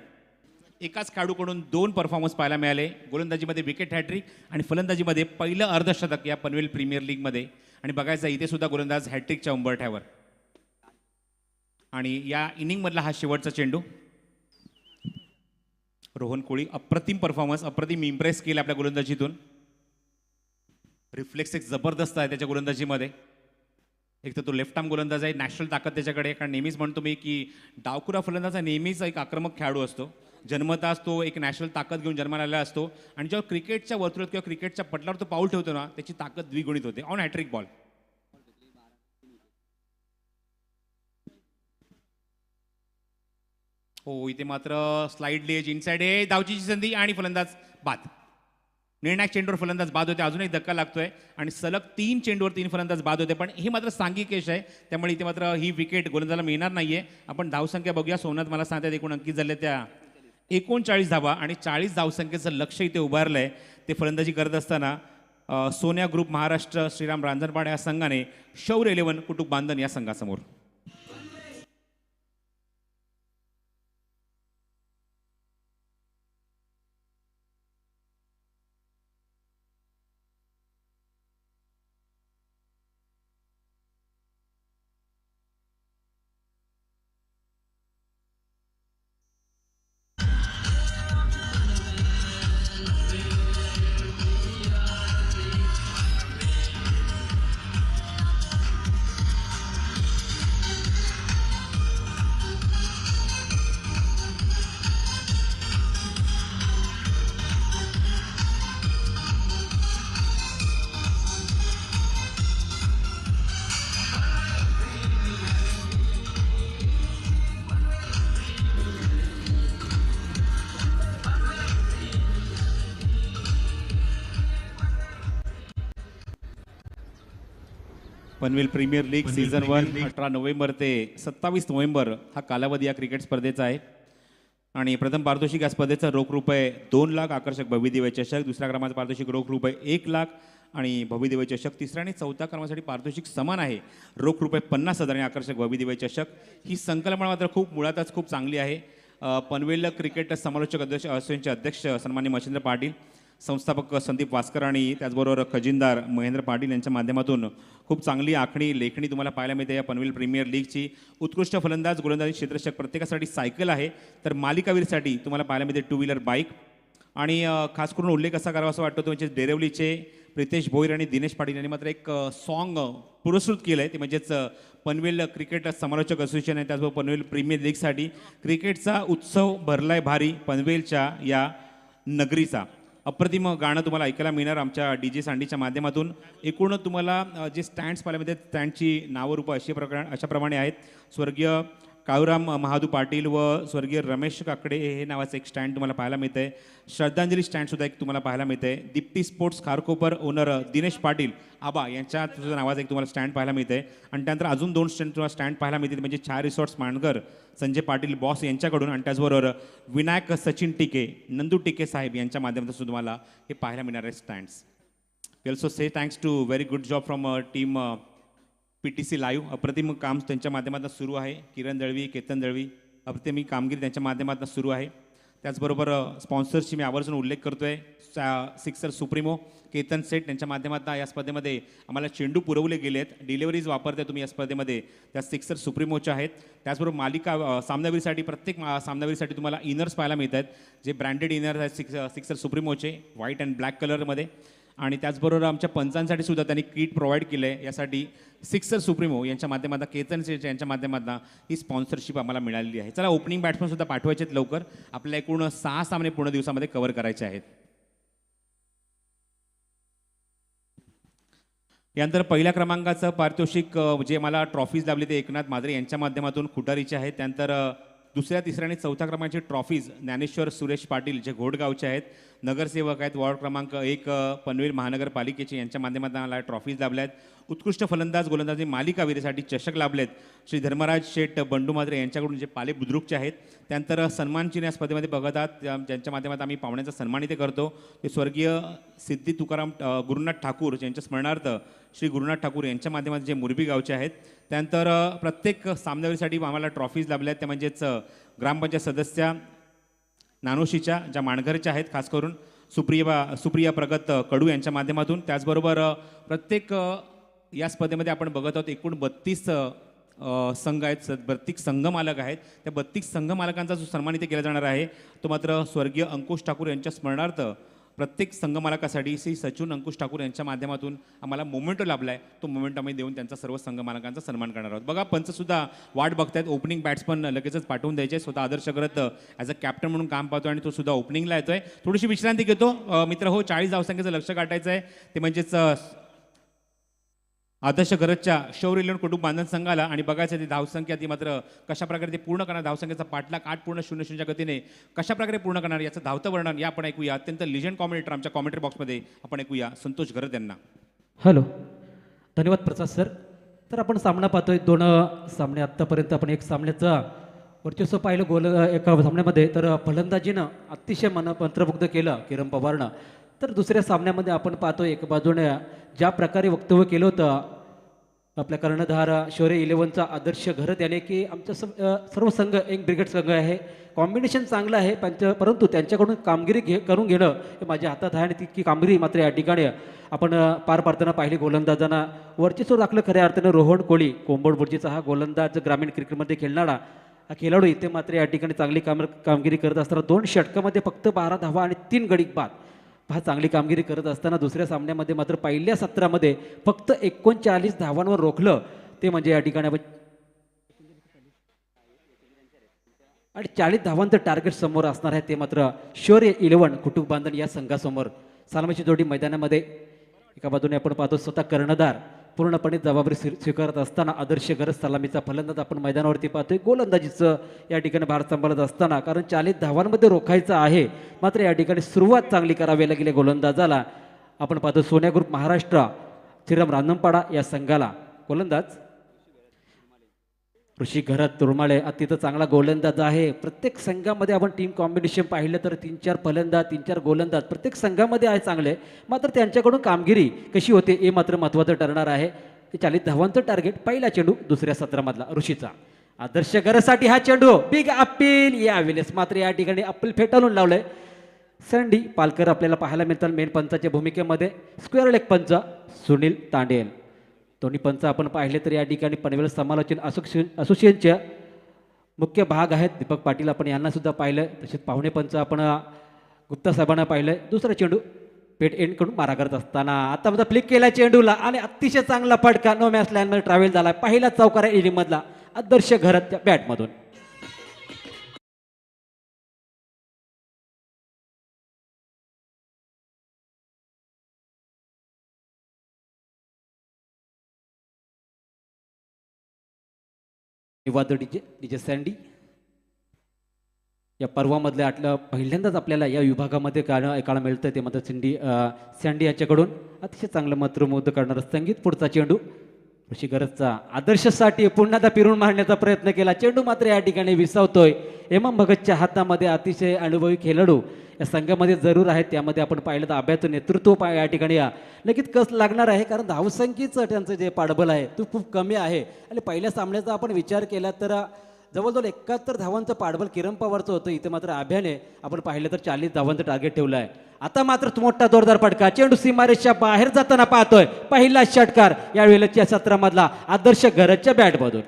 एकाच खेळाडूकडून 2 परफॉर्मन्स पाहायला मिळाले. गोलंदाजीमध्ये विकेट हॅट्रिक आणि फलंदाजीमध्ये पहिलं अर्धशतक या पनवेल प्रीमियर लीगमध्ये. आणि बघायचं इथे सुद्धा गोलंदाज हॅट्रिकच्या उंबरठ्यावर. आणि या इनिंगमधला हा शेवटचा चेंडू. रोहन कोळी अप्रतिम परफॉर्मन्स, अप्रतिम इम्प्रेस केला आपल्या गोलंदाजीतून. रिफ्लेक्स एक जबरदस्त आहे त्याच्या गोलंदाजीमध्ये. एक तर तो लेफ्ट आर्म गोलंदाज आहे, नॅशनल ताकद त्याच्याकडे, कारण नेहमीच म्हणतो मी की डावखुरा फलंदाज हा नेहमीच एक आक्रमक खेळाडू असतो. जन्मताच तो एक नॅशनल ताकद घेऊन जन्माला आलेला असतो आणि जेव्हा क्रिकेटच्या वर्तुळात किंवा क्रिकेटच्या पटलावर तो पाऊल ठेवतो ना, त्याची ताकद द्विगुणित होते ऑन हॅट्रिक बॉल. हो, इथे मात्र स्लाइडली एज इनसाइड आहे, धावचीची संधी आणि फलंदाज बाद. निर्णायक चेंडूवर फलंदाज बाद होते, अजूनही धक्का लागतोय आणि सलग 3 चेंडूवर 3 फलंदाज बाद होते. पण हे मात्र सांघिक यश आहे, त्यामुळे इथे मात्र ही विकेट गोलंदाजाला मिळणार नाहीये. आपण धावसंख्या बघूया. सोमनाथ मला सांगतात एकूण अंकित झाले त्या 39 धावा आणि 40 धावसंख्येचं लक्ष इथे उभारलंय. ते फलंदाजी करत असताना सोन्या ग्रुप महाराष्ट्र श्रीराम रांजणपाडे या संघाने शौर्य 11 कुटुंब बांधन या संघासमोर. Panvel premier league season 1 18 November ते 27 नोव्हेंबर हा कालावधी या क्रिकेट स्पर्धेचा आहे. आणि प्रथम पारितोषिक या स्पर्धेचं रोख रुपये 2 लाख, आकर्षक भव्यदिव्य चषक. दुसऱ्या क्रमांकाचं पारितोषिक रोख रुपये 1 लाख आणि भव्यदिव्य चषक. तिसऱ्या आणि चौथ्या क्रमांकासाठी पारितोषिक समान आहे, रोख रुपये 50,000 आणि आकर्षक भव्यदिव्य चषक. ही संकल्पना मात्र मुळातच खूप चांगली आहे. पनवेल क्रिकेट समालोचक असोसिएशनचे अध्यक्ष सन्माननीय मच्छिंद्र पाटील, संस्थापक संदीप वास्कर आणि त्याचबरोबर खजिनदार महेंद्र पाटील यांच्या माध्यमातून खूप चांगली आखणी लेखणी तुम्हाला पाहायला मिळते या पनवेल प्रीमियर लीगची. उत्कृष्ट फलंदाज, गोलंदाजी क्षेत्ररक्षक प्रत्येकासाठी सायकल आहे, तर मालिकावीरसाठी तुम्हाला पाहायला मिळते 2 व्हीलर बाईक. आणि खास करून उल्लेख असा करावा असं वाटतो तो म्हणजे डेरवलीचे प्रितेश भोईर आणि दिनेश पाटील यांनी मात्र एक सॉन्ग पुरस्कृत केलं आहे. ते म्हणजेच पनवेल क्रिकेट समालोचक असोसिएशन आहे, त्याचबरोबर पनवेल प्रीमियर लीगसाठी क्रिकेटचा उत्सव भरलाय भारी पनवेलच्या या नगरीचा. अप्रतिम गाणं तुम्हाला ऐकायला मिळणार आमच्या DJ सांडीच्या माध्यमातून. एकूण तुम्हाला जे स्टँड्स पाहायला मिळतात स्टँडची नावं रूपं अशाप्रमाणे आहेत. स्वर्गीय काळूराम महादू पाटील व स्वर्गीय रमेश काकडे हे नावाचं एक स्टँड तुम्हाला पाहायला मिळतं आहे. श्रद्धांजली स्टँडसुद्धा एक तुम्हाला पाहायला मिळतं आहे. दीप्ती स्पोर्ट्स खारकोपर ओनर दिनेश पाटील आबा यांच्या तुझं नावाचं एक तुम्हाला स्टँड पाहायला मिळतं आहे. आणि त्यानंतर अजून 2 स्टँड पाहायला मिळतील, म्हणजे छाया रिसॉर्ट्स मांडकर संजय पाटील बॉस यांच्याकडून आणि त्याचबरोबर विनायक सचिन टिके, नंदू टिके साहेब यांच्या माध्यमातून तुम्हाला हे पाहायला मिळणार आहे stands. We also say thanks to very good job from team PTC live. अप्रतिम काम त्यांच्या माध्यमातून सुरू आहे. किरण दळवी, केतन दळवी, अप्रतिम कामगिरी त्यांच्या माध्यमातून सुरू आहे. त्याचबरोबर स्पॉन्सर्सची मी आवर्जून उल्लेख करतोय. सिक्सर सुप्रीमो केतन सेठ यांच्या माध्यमातून या स्पर्धेमध्ये आम्हाला चेंडू पुरवले गेले आहेत. डिलिव्हरीज वापरते तुम्ही या स्पर्धेमध्ये, त्या सिक्सर सुप्रीमोच्या आहेत. त्याचबरोबर मालिका सामनावीरसाठी प्रत्येक सामनावीरसाठी तुम्हाला इनर्स पाहायला मिळत आहेत, जे ब्रँडेड इनर्स आहेत सिक्सर सुप्रीमोचे व्हाईट अँड ब्लॅक कलरमध्ये. आणि त्याचबरोबर आमच्या पंचांसाठी सुद्धा त्यांनी किट प्रोव्हाइड केलं आहे. यासाठी सिक्सर सुप्रीमो यांच्या माध्यमातून, केतन सेठ यांच्या माध्यमातून ही स्पॉन्सरशिप आम्हाला मिळालेली आहे. चला, ओपनिंग बॅट्समनसुद्धा पाठवायचे आहेत लवकर. आपल्या एकूण 6 सामने पूर्ण दिवसामध्ये कव्हर करायचे आहेत. यानंतर पहिल्या क्रमांकाचं पारितोषिक जे मला ट्रॉफीज लाभले ते एकनाथ माद्रे यांच्या माध्यमातून खुटारीचे आहेत. त्यानंतर दुसऱ्या, तिसऱ्या आणि चौथ्या क्रमांकाची ट्रॉफीज ज्ञानेश्वर सुरेश पाटील जे घोडगावचे आहेत, नगरसेवक आहेत, वॉर्ड क्रमांक 1 पनवेल महानगरपालिकेचे, यांच्या माध्यमातून मला ट्रॉफीज लाभल्या आहेत. उत्कृष्ट फलंदाज, गोलंदाजी मालिकावीरसाठी चषक लाभलेत श्री धर्मराज शेठ बंडू माद्रे यांच्याकडून, जे पाले बुद्रुकचे आहेत. त्यानंतर सन्मानचिन्ह या स्पर्धेमध्ये बघत आहात, ज्यांच्या माध्यमातून आम्ही पाहुण्यांचा सन्मान इथे करतो, ते स्वर्गीय सिद्धी तुकाराम गुरुनाथ ठाकूर यांच्या स्मरणार्थ श्री गुरुनाथ ठाकूर यांच्या माध्यमातून, जे मुरबी गावचे आहेत. त्यानंतर प्रत्येक सामनावीरसाठी आम्हाला ट्रॉफीज लाभल्या आहेत, त्या म्हणजेच ग्रामपंचायत सदस्या नानोशीच्या, ज्या माणघरच्या आहेत, खास करून सुप्रिया प्रगत कडू यांच्या माध्यमातून. त्याचबरोबर प्रत्येक या स्पर्धेमध्ये आपण बघत आहोत एकूण 32 संघ आहेत, 32 संघ मालक आहेत. त्या 32 संघ मालकांचा जो सन्मान इथे केला जाणार आहे तो मात्र स्वर्गीय अंकुश ठाकूर यांच्या स्मरणार्थ प्रत्येक संघमालकासाठी श्री सचिन अंकुश ठाकूर यांच्या माध्यमातून आम्हाला मोमेंटो लाभला आहे. तो मोमेंटो आम्ही देऊन त्यांचा सर्व संघमालकांचा सन्मान करणार आहोत. बघा पंचसुद्धा वाट बघतायत, ओपनिंग बॅट्समन लगेचच पाठवून द्यायचे. स्वतः आदर्श करत ॲज अ कॅप्टन म्हणून काम पाहतो आणि तो सुद्धा ओपनिंगला येतोय. थोडीशी विश्रांती घेतो मित्र हो. 40 धावसंख्येचं लक्ष गाठायचं आहे, ते म्हणजेच आदर्श गरजच्या शौर्य इलेव्हन कुटुंब बांधण संघाला. आणि बघायचं ती धावसंख्या ती मात्र कशा प्रकारे ते पूर्ण करणार, धावसंख्येचा पाठलाग 8.00च्या गतीने कशा प्रकारे पूर्ण करणार याचं धावतं वर्णन या आपण ऐकूया. अत्यंत लिजंड कॉमेंटेटर आमच्या कॉमेंट्री बॉक्समध्ये आपण ऐकूया संतोष गरज यांना. हॅलो, धन्यवाद प्रसाद सर. तर आपण सामना पाहतोय, दोन सामने आत्तापर्यंत आपण एक सामन्याचा वर्चस्व पाहिलं गोल एका सामन्यामध्ये, तर फलंदाजीनं अतिशय मंत्रमुग्ध केलं किरण पवारनं. तर दुसऱ्या सामन्यामध्ये आपण पाहतोय एक बाजूने ज्या प्रकारे वक्तव्य केलं होतं आपल्या कर्णधार शौर्य इलेव्हनचा आदर्श घरत याने की आमचं सर्व संघ एक ब्रिगेड संघ आहे, कॉम्बिनेशन चांगलं आहे, परंतु त्यांच्याकडून कामगिरी करून घेणं हे माझ्या हातात आहे. आणि तितकी कामगिरी मात्र या ठिकाणी आपण पार पाडताना पाहिली. गोलंदाजांना वर्चस्व राखलं खऱ्या अर्थानं. रोहन कोळी कोंबडबुर्जीचा हा गोलंदाज ग्रामीण क्रिकेटमध्ये खेळणारा हा खेळाडू इथे मात्र या ठिकाणी चांगली कामगिरी करत असताना 2 षटकामध्ये फक्त 12 धावा आणि 3 गडी बाद हा चांगली कामगिरी करत असताना दुसऱ्या सामन्यामध्ये मात्र पहिल्या सत्रामध्ये फक्त 39 धावांवर रोखलं. ते म्हणजे या ठिकाणी आणि 40 धावांचं टार्गेट समोर असणार आहे. ते मात्र शौर्य इलेव्हन कुटुंब बांधण या संघासमोर. सलामीची जोडी मैदानामध्ये एका बाजूने आपण पाहतो स्वतः कर्णधार पूर्णपणे जबाबदारी स्वीकारत असताना आदर्श गरज सलामीचा फलंदाज आपण मैदानावरती पाहतोय. गोलंदाजीचं या ठिकाणी भार सांभाळत असताना कारण 40 धावांमध्ये रोखायचं आहे, मात्र या ठिकाणी सुरुवात चांगली करावी लागली गोलंदाजाला. आपण पाहतो सोन्या ग्रुप महाराष्ट्र श्रीराम रांजणपाडा या संघाला गोलंदाज ऋषी घरत तुरमाळे अतिशय चांगला गोलंदाज आहे. प्रत्येक संघामध्ये आपण टीम कॉम्बिनेशन पाहिलं तर 3-4 फलंदाज 3-4 गोलंदाज प्रत्येक संघामध्ये आहे चांगले, मात्र त्यांच्याकडून कामगिरी कशी होते हे मात्र महत्त्वाचं ठरणार आहे. 40 धावांचं टार्गेट. पहिला चेंडू दुसऱ्या सत्रामधला ऋषीचा आदर्श गरजसाठी हा चेंडू बिग अपील यावेळेस मात्र या ठिकाणी अपील फेटाळून लावलंय. सँडी पालकर आपल्याला पाहायला मिळतात मेन पंचाच्या भूमिकेमध्ये. स्क्वेअर लेग पंच सुनील तांडेल. दोन्ही पंच आपण पाहिले तर या ठिकाणी पनवेल समालोचन असोसिएशनचे मुख्य भाग आहेत. दीपक पाटील आपण यांना सुद्धा पाहिलं. तसेच पाहुणे पंच आपण गुप्ता साहेबांना पाहिलंय. दुसरा चेंडू पेट एंडकडून मारा करत असताना आता माझा फ्लिक केला चेंडूला आणि अतिशय चांगला फटका नो मॅच लाईनमध्ये ट्रॅव्हल झाला. पहिला चौकार आहे इनिंगमधला आदर्श घरतच्या बॅटमधून. डीजे सँडी या पर्वामधल्या आटलं पहिल्यांदाच आपल्याला या विभागामध्ये गाणं ऐकायला मिळतं. ते मात्र सँडी याच्याकडून अतिशय चांगलं मंत्रमुग्ध करणारं संगीत. पुढचा चेंडू ऋषी गरजचा आदर्शसाठी पुन्हा पिरून मारण्याचा प्रयत्न केला. चेंडू मात्र या ठिकाणी विसावतोय. हेमम भगतच्या हातामध्ये अतिशय अनुभवी खेळाडू या संघामध्ये जरूर आहेत. त्यामध्ये आपण पाहिलं तर अभ्याचं नेतृत्व या ठिकाणी लगेच कस लागणार आहे, कारण धावसंख्येचं त्यांचं जे पाठबळ आहे तो खूप कमी आहे. आणि पहिल्या सामन्याचा आपण विचार केला तर जवळजवळ 71 धावांचं पाठबळ किरण पवारचं होतं. इथे मात्र अभ्याने आपण पाहिलं तर 40 धावांचं टार्गेट ठेवलं आहे. आता मात्र मोठा जोरदार फटका. चेंडू सीमारेषच्या बाहेर जाताना पाहतोय. पहिला षटकार यावेळेच्या सत्रामधला आदर्श घरच्या बॅटमधून.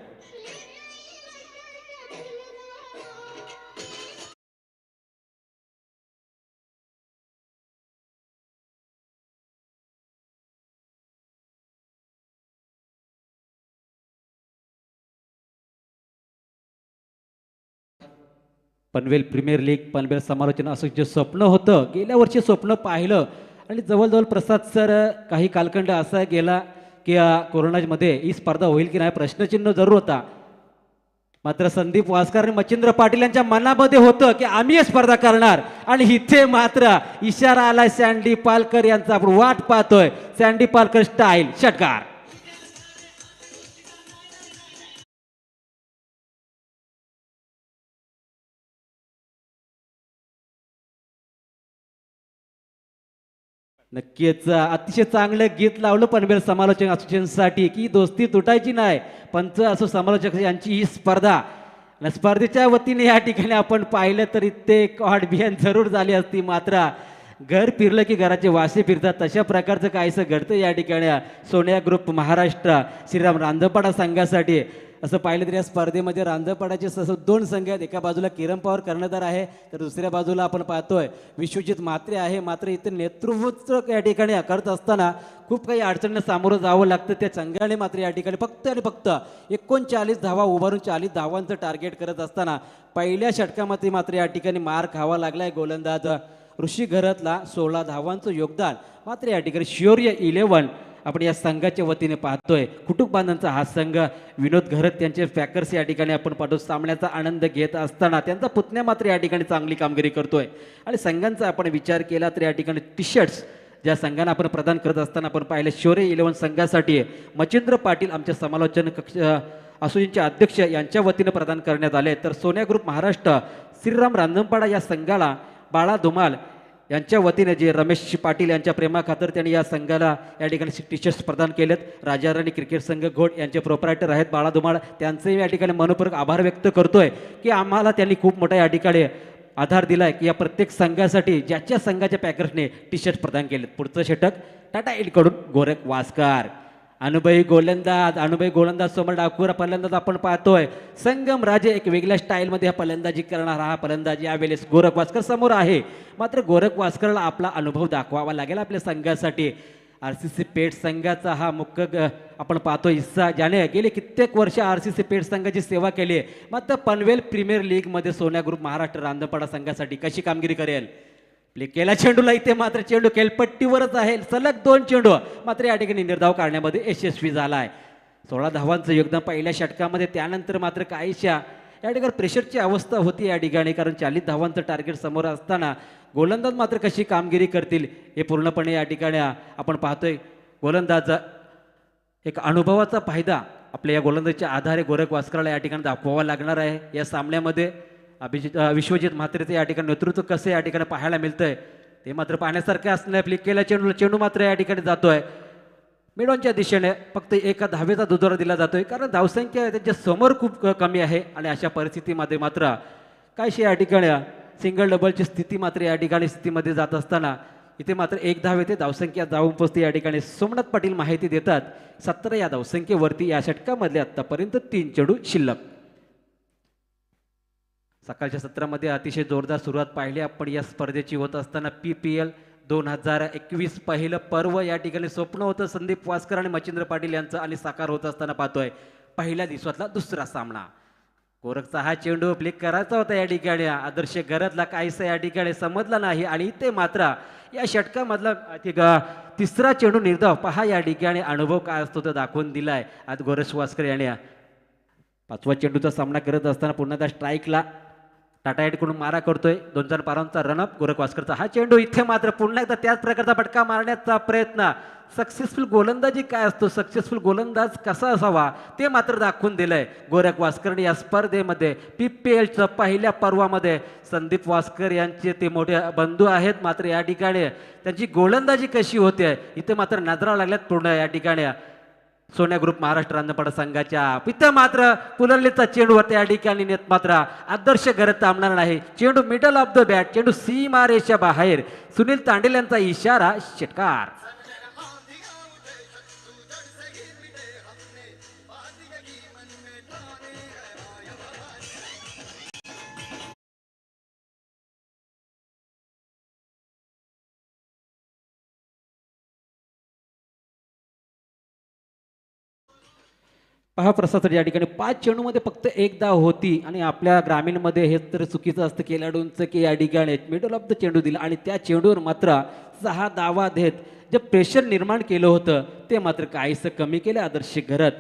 पनवेल प्रीमियर लीग पनवेल समालोचन असं जे स्वप्न होतं गेल्या वर्षी स्वप्न पाहिलं आणि जवळजवळ प्रसाद सर काही कालखंड असा गेला की कोरोनामध्ये ही स्पर्धा होईल की नाही प्रश्नचिन्ह जरूर होता. मात्र संदीप वासकर आणि मच्छिंद्र पाटील यांच्या मनामध्ये होतं की आम्ही ही स्पर्धा करणार आणि इथे मात्र इशारा आलाय सँडी पालकर यांचा. आपण वाट पाहतोय. सँडी पालकर स्टाईल षटकार. नक्कीच अतिशय चांगलं गीत लावलं पनवेल समालोचक असोसिएशनसाठी की दोस्ती तुटायची नाही. पंच असो समालोचक यांची ही स्पर्धा आणि स्पर्धेच्या वतीने या ठिकाणी आपण पाहिलं तर इथे कॉडबियन जरूर झाली असती, मात्र घर फिरलं की घराचे वासे फिरतात तशा प्रकारचं काहीसं घडतं या ठिकाणी. सोन्या ग्रुप महाराष्ट्र श्रीराम रांजणपाडा संघासाठी असं पाहिलं तर या स्पर्धेमध्ये रांजणपाड्याचे सतत 2 संघ आहेत. एका बाजूला किरण पवार कर्णधार आहे, तर दुसऱ्या बाजूला आपण पाहतोय विश्वजित म्हात्रे आहे. मात्र इथे नेतृत्व या ठिकाणी करत असताना खूप काही अडचणींना सामोरं जावं लागतं. त्या संघाने मात्र या ठिकाणी फक्त आणि फक्त 39 धावा उभारून 40 धावांचं टार्गेट करत असताना पहिल्या षटकामध्ये मात्र या ठिकाणी मार खावा लागलाय गोलंदाज ऋषी घरतला. 16 धावांचं योगदान मात्र या ठिकाणी शौर्य 11 आपण या संघाच्या वतीने पाहतोय. कुटुंब बांधवांचा हा संघ विनोद घरत त्यांचे पॅकर्स या ठिकाणी आपण पाहतो सामन्याचा आनंद घेत असताना त्यांचा पुतण्या मात्र या ठिकाणी चांगली कामगिरी करतोय. आणि संघांचा आपण विचार केला तर या ठिकाणी टी शर्ट्स ज्या संघांना आपण प्रदान करत असताना आपण पाहिलं शौर्य 11 संघासाठी मच्छिंद्र पाटील आमच्या समालोचन कक्ष असोसिएशनचे अध्यक्ष यांच्या वतीने प्रदान करण्यात आले. तर सोन्या ग्रुप महाराष्ट्र श्रीराम रांजणपाडा या संघाला बाळा धुमाल यांच्या वतीने जे रमेश पाटील यांच्या प्रेमाखातर त्यांनी या संघाला या ठिकाणी टी शर्ट्स प्रदान केलेत. राजाराणी क्रिकेट संघ घोट यांचे प्रोप्रायटर आहेत बाळा धुमाळ, त्यांचे या ठिकाणी मनपूर्वक आभार व्यक्त करतोय की आम्हाला त्यांनी खूप मोठा या ठिकाणी आधार दिलाय की या प्रत्येक संघासाठी ज्याच्या संघाच्या पॅकर्सने टी शर्ट प्रदान केलेत. पुढचं षटक टाटा कडून गोरख वास्कार. अनुभवी गोलंदाज समोर डाकूर फलंदाज आपण पाहतोय. संगम राजे एक वेगळ्या स्टाईलमध्ये हा फलंदाजी करणारा हा फलंदाज यावेळेस गोरख वास्कर समोर आहे. मात्र गोरख वास्करला आपला अनुभव दाखवावा लागेल आपल्या संघासाठी. RCC पेठ संघाचा हा मुख्य आपण पाहतो हिस्सा ज्याने गेले कित्येक वर्ष RCC पेठ संघाची सेवा केली आहे. मात्र पनवेल प्रीमियर लीगमध्ये सोन्या ग्रुप महाराष्ट्र रांजणपाडा संघासाठी कशी कामगिरी करेल. प्ले केला चेंडूला इथे मात्र चेंडू केलपट्टीवरच आहे. सलग 2 चेंडू मात्र या ठिकाणी निर्धाव काढण्यामध्ये यशस्वी झालाय. 16 धावांचं योगदान पहिल्या षटकामध्ये. त्यानंतर मात्र काहीशा या ठिकाणी प्रेशरची अवस्था होती या ठिकाणी, कारण 40 धावांचं टार्गेट समोर असताना गोलंदाज मात्र कशी कामगिरी करतील हे पूर्णपणे या ठिकाणी आपण पाहतोय. गोलंदाज एक अनुभवाचा फायदा आपल्या या गोलंदाजीच्या आधारे गोरख वास्करला या ठिकाणी दाखवावा लागणार आहे. या सामन्यामध्ये विश्वजित म्हात्रेचे या ठिकाणी नेतृत्व कसं या ठिकाणी पाहायला मिळतंय ते मात्र पाहण्यासारखं असणार. फ्लिक केला चेंडू मात्र या ठिकाणी जातोय मिडॉनच्या दिशेने. फक्त एका धावेचा दुजोरा दिला जातोय कारण धावसंख्या त्यांच्या समोर खूप कमी आहे. आणि अशा परिस्थितीमध्ये मात्र काहीशी या ठिकाणी सिंगल डबलची स्थिती मात्र या ठिकाणी स्थितीमध्ये जात असताना इथे मात्र 1 धाव येते. धावसंख्या जाऊन पोचते या ठिकाणी. सोमनाथ पाटील माहिती देतात 17 या धावसंख्येवरती या षटकामधले आतापर्यंत 3 चेंडू शिल्लक. सकाळच्या सत्रामध्ये अतिशय जोरदार सुरुवात पाहिली आपण या स्पर्धेची होत असताना. PPL 2021 पहिलं पर्व या ठिकाणी स्वप्न होतं संदीप वास्कर आणि मच्छिंद्र पाटील यांचं आणि साकार होत असताना पाहतोय पहिल्या दिवसातला दुसरा सामना. गोरखचा हा चेंडू फ्लिक करायचा होता या ठिकाणी. आदर्श घरातला काहीसा या ठिकाणी समजला नाही आणि इथे मात्र या षटकामधला तिसरा चेंडू निर्धाव पहा या ठिकाणी अनुभव काय असतो तो दाखवून दिलाय आज गोरख वास्कर याने. 5व्या चेंडूचा सामना करत असताना पुन्हा त्या स्ट्राईकला टाटा कडून मारा करतोय. 2 पारांचा रनअप गोरख वास्करचा हा चेंडू. इथे मात्र पुन्हा एकदा त्याच प्रकारचा फटका मारण्याचा प्रयत्न. सक्सेसफुल गोलंदाजी काय असतो, सक्सेसफुल गोलंदाज कसा असावा ते मात्र दाखवून दिलंय गोरख वास्करने या स्पर्धेमध्ये. PPLच्या पहिल्या पर्वामध्ये संदीप वास्कर यांचे ते मोठे बंधू आहेत. मात्र या ठिकाणी त्यांची गोलंदाजी कशी होते इथे मात्र नजरा लागल्यात पूर्ण या ठिकाणी सोन्या ग्रुप महाराष्ट्र रांजणपाडा संघाच्या. इथं मात्र पुलरलीचा चेंडू त्या ठिकाणी नेत मात्र आदर्श घरत थांबणार नाही. चेंडू मिडल ऑफ द बॅट, चेंडू सीमारेषा बाहेर. सुनील तांडेल यांचा इशारा, षटकार. पहा प्रसाद या ठिकाणी 5 चेंडूमध्ये फक्त 1 धाव होती आणि आपल्या ग्रामीणमध्ये हे तर चुकीचं असतं खेळाडूंचं की या ठिकाणी मिडल ऑफ द चेंडू दिला आणि त्या चेंडूवर मात्र 6 धावा देत जे प्रेशर निर्माण केलं होतं ते मात्र काहीसं कमी केलं आदर्श घरत.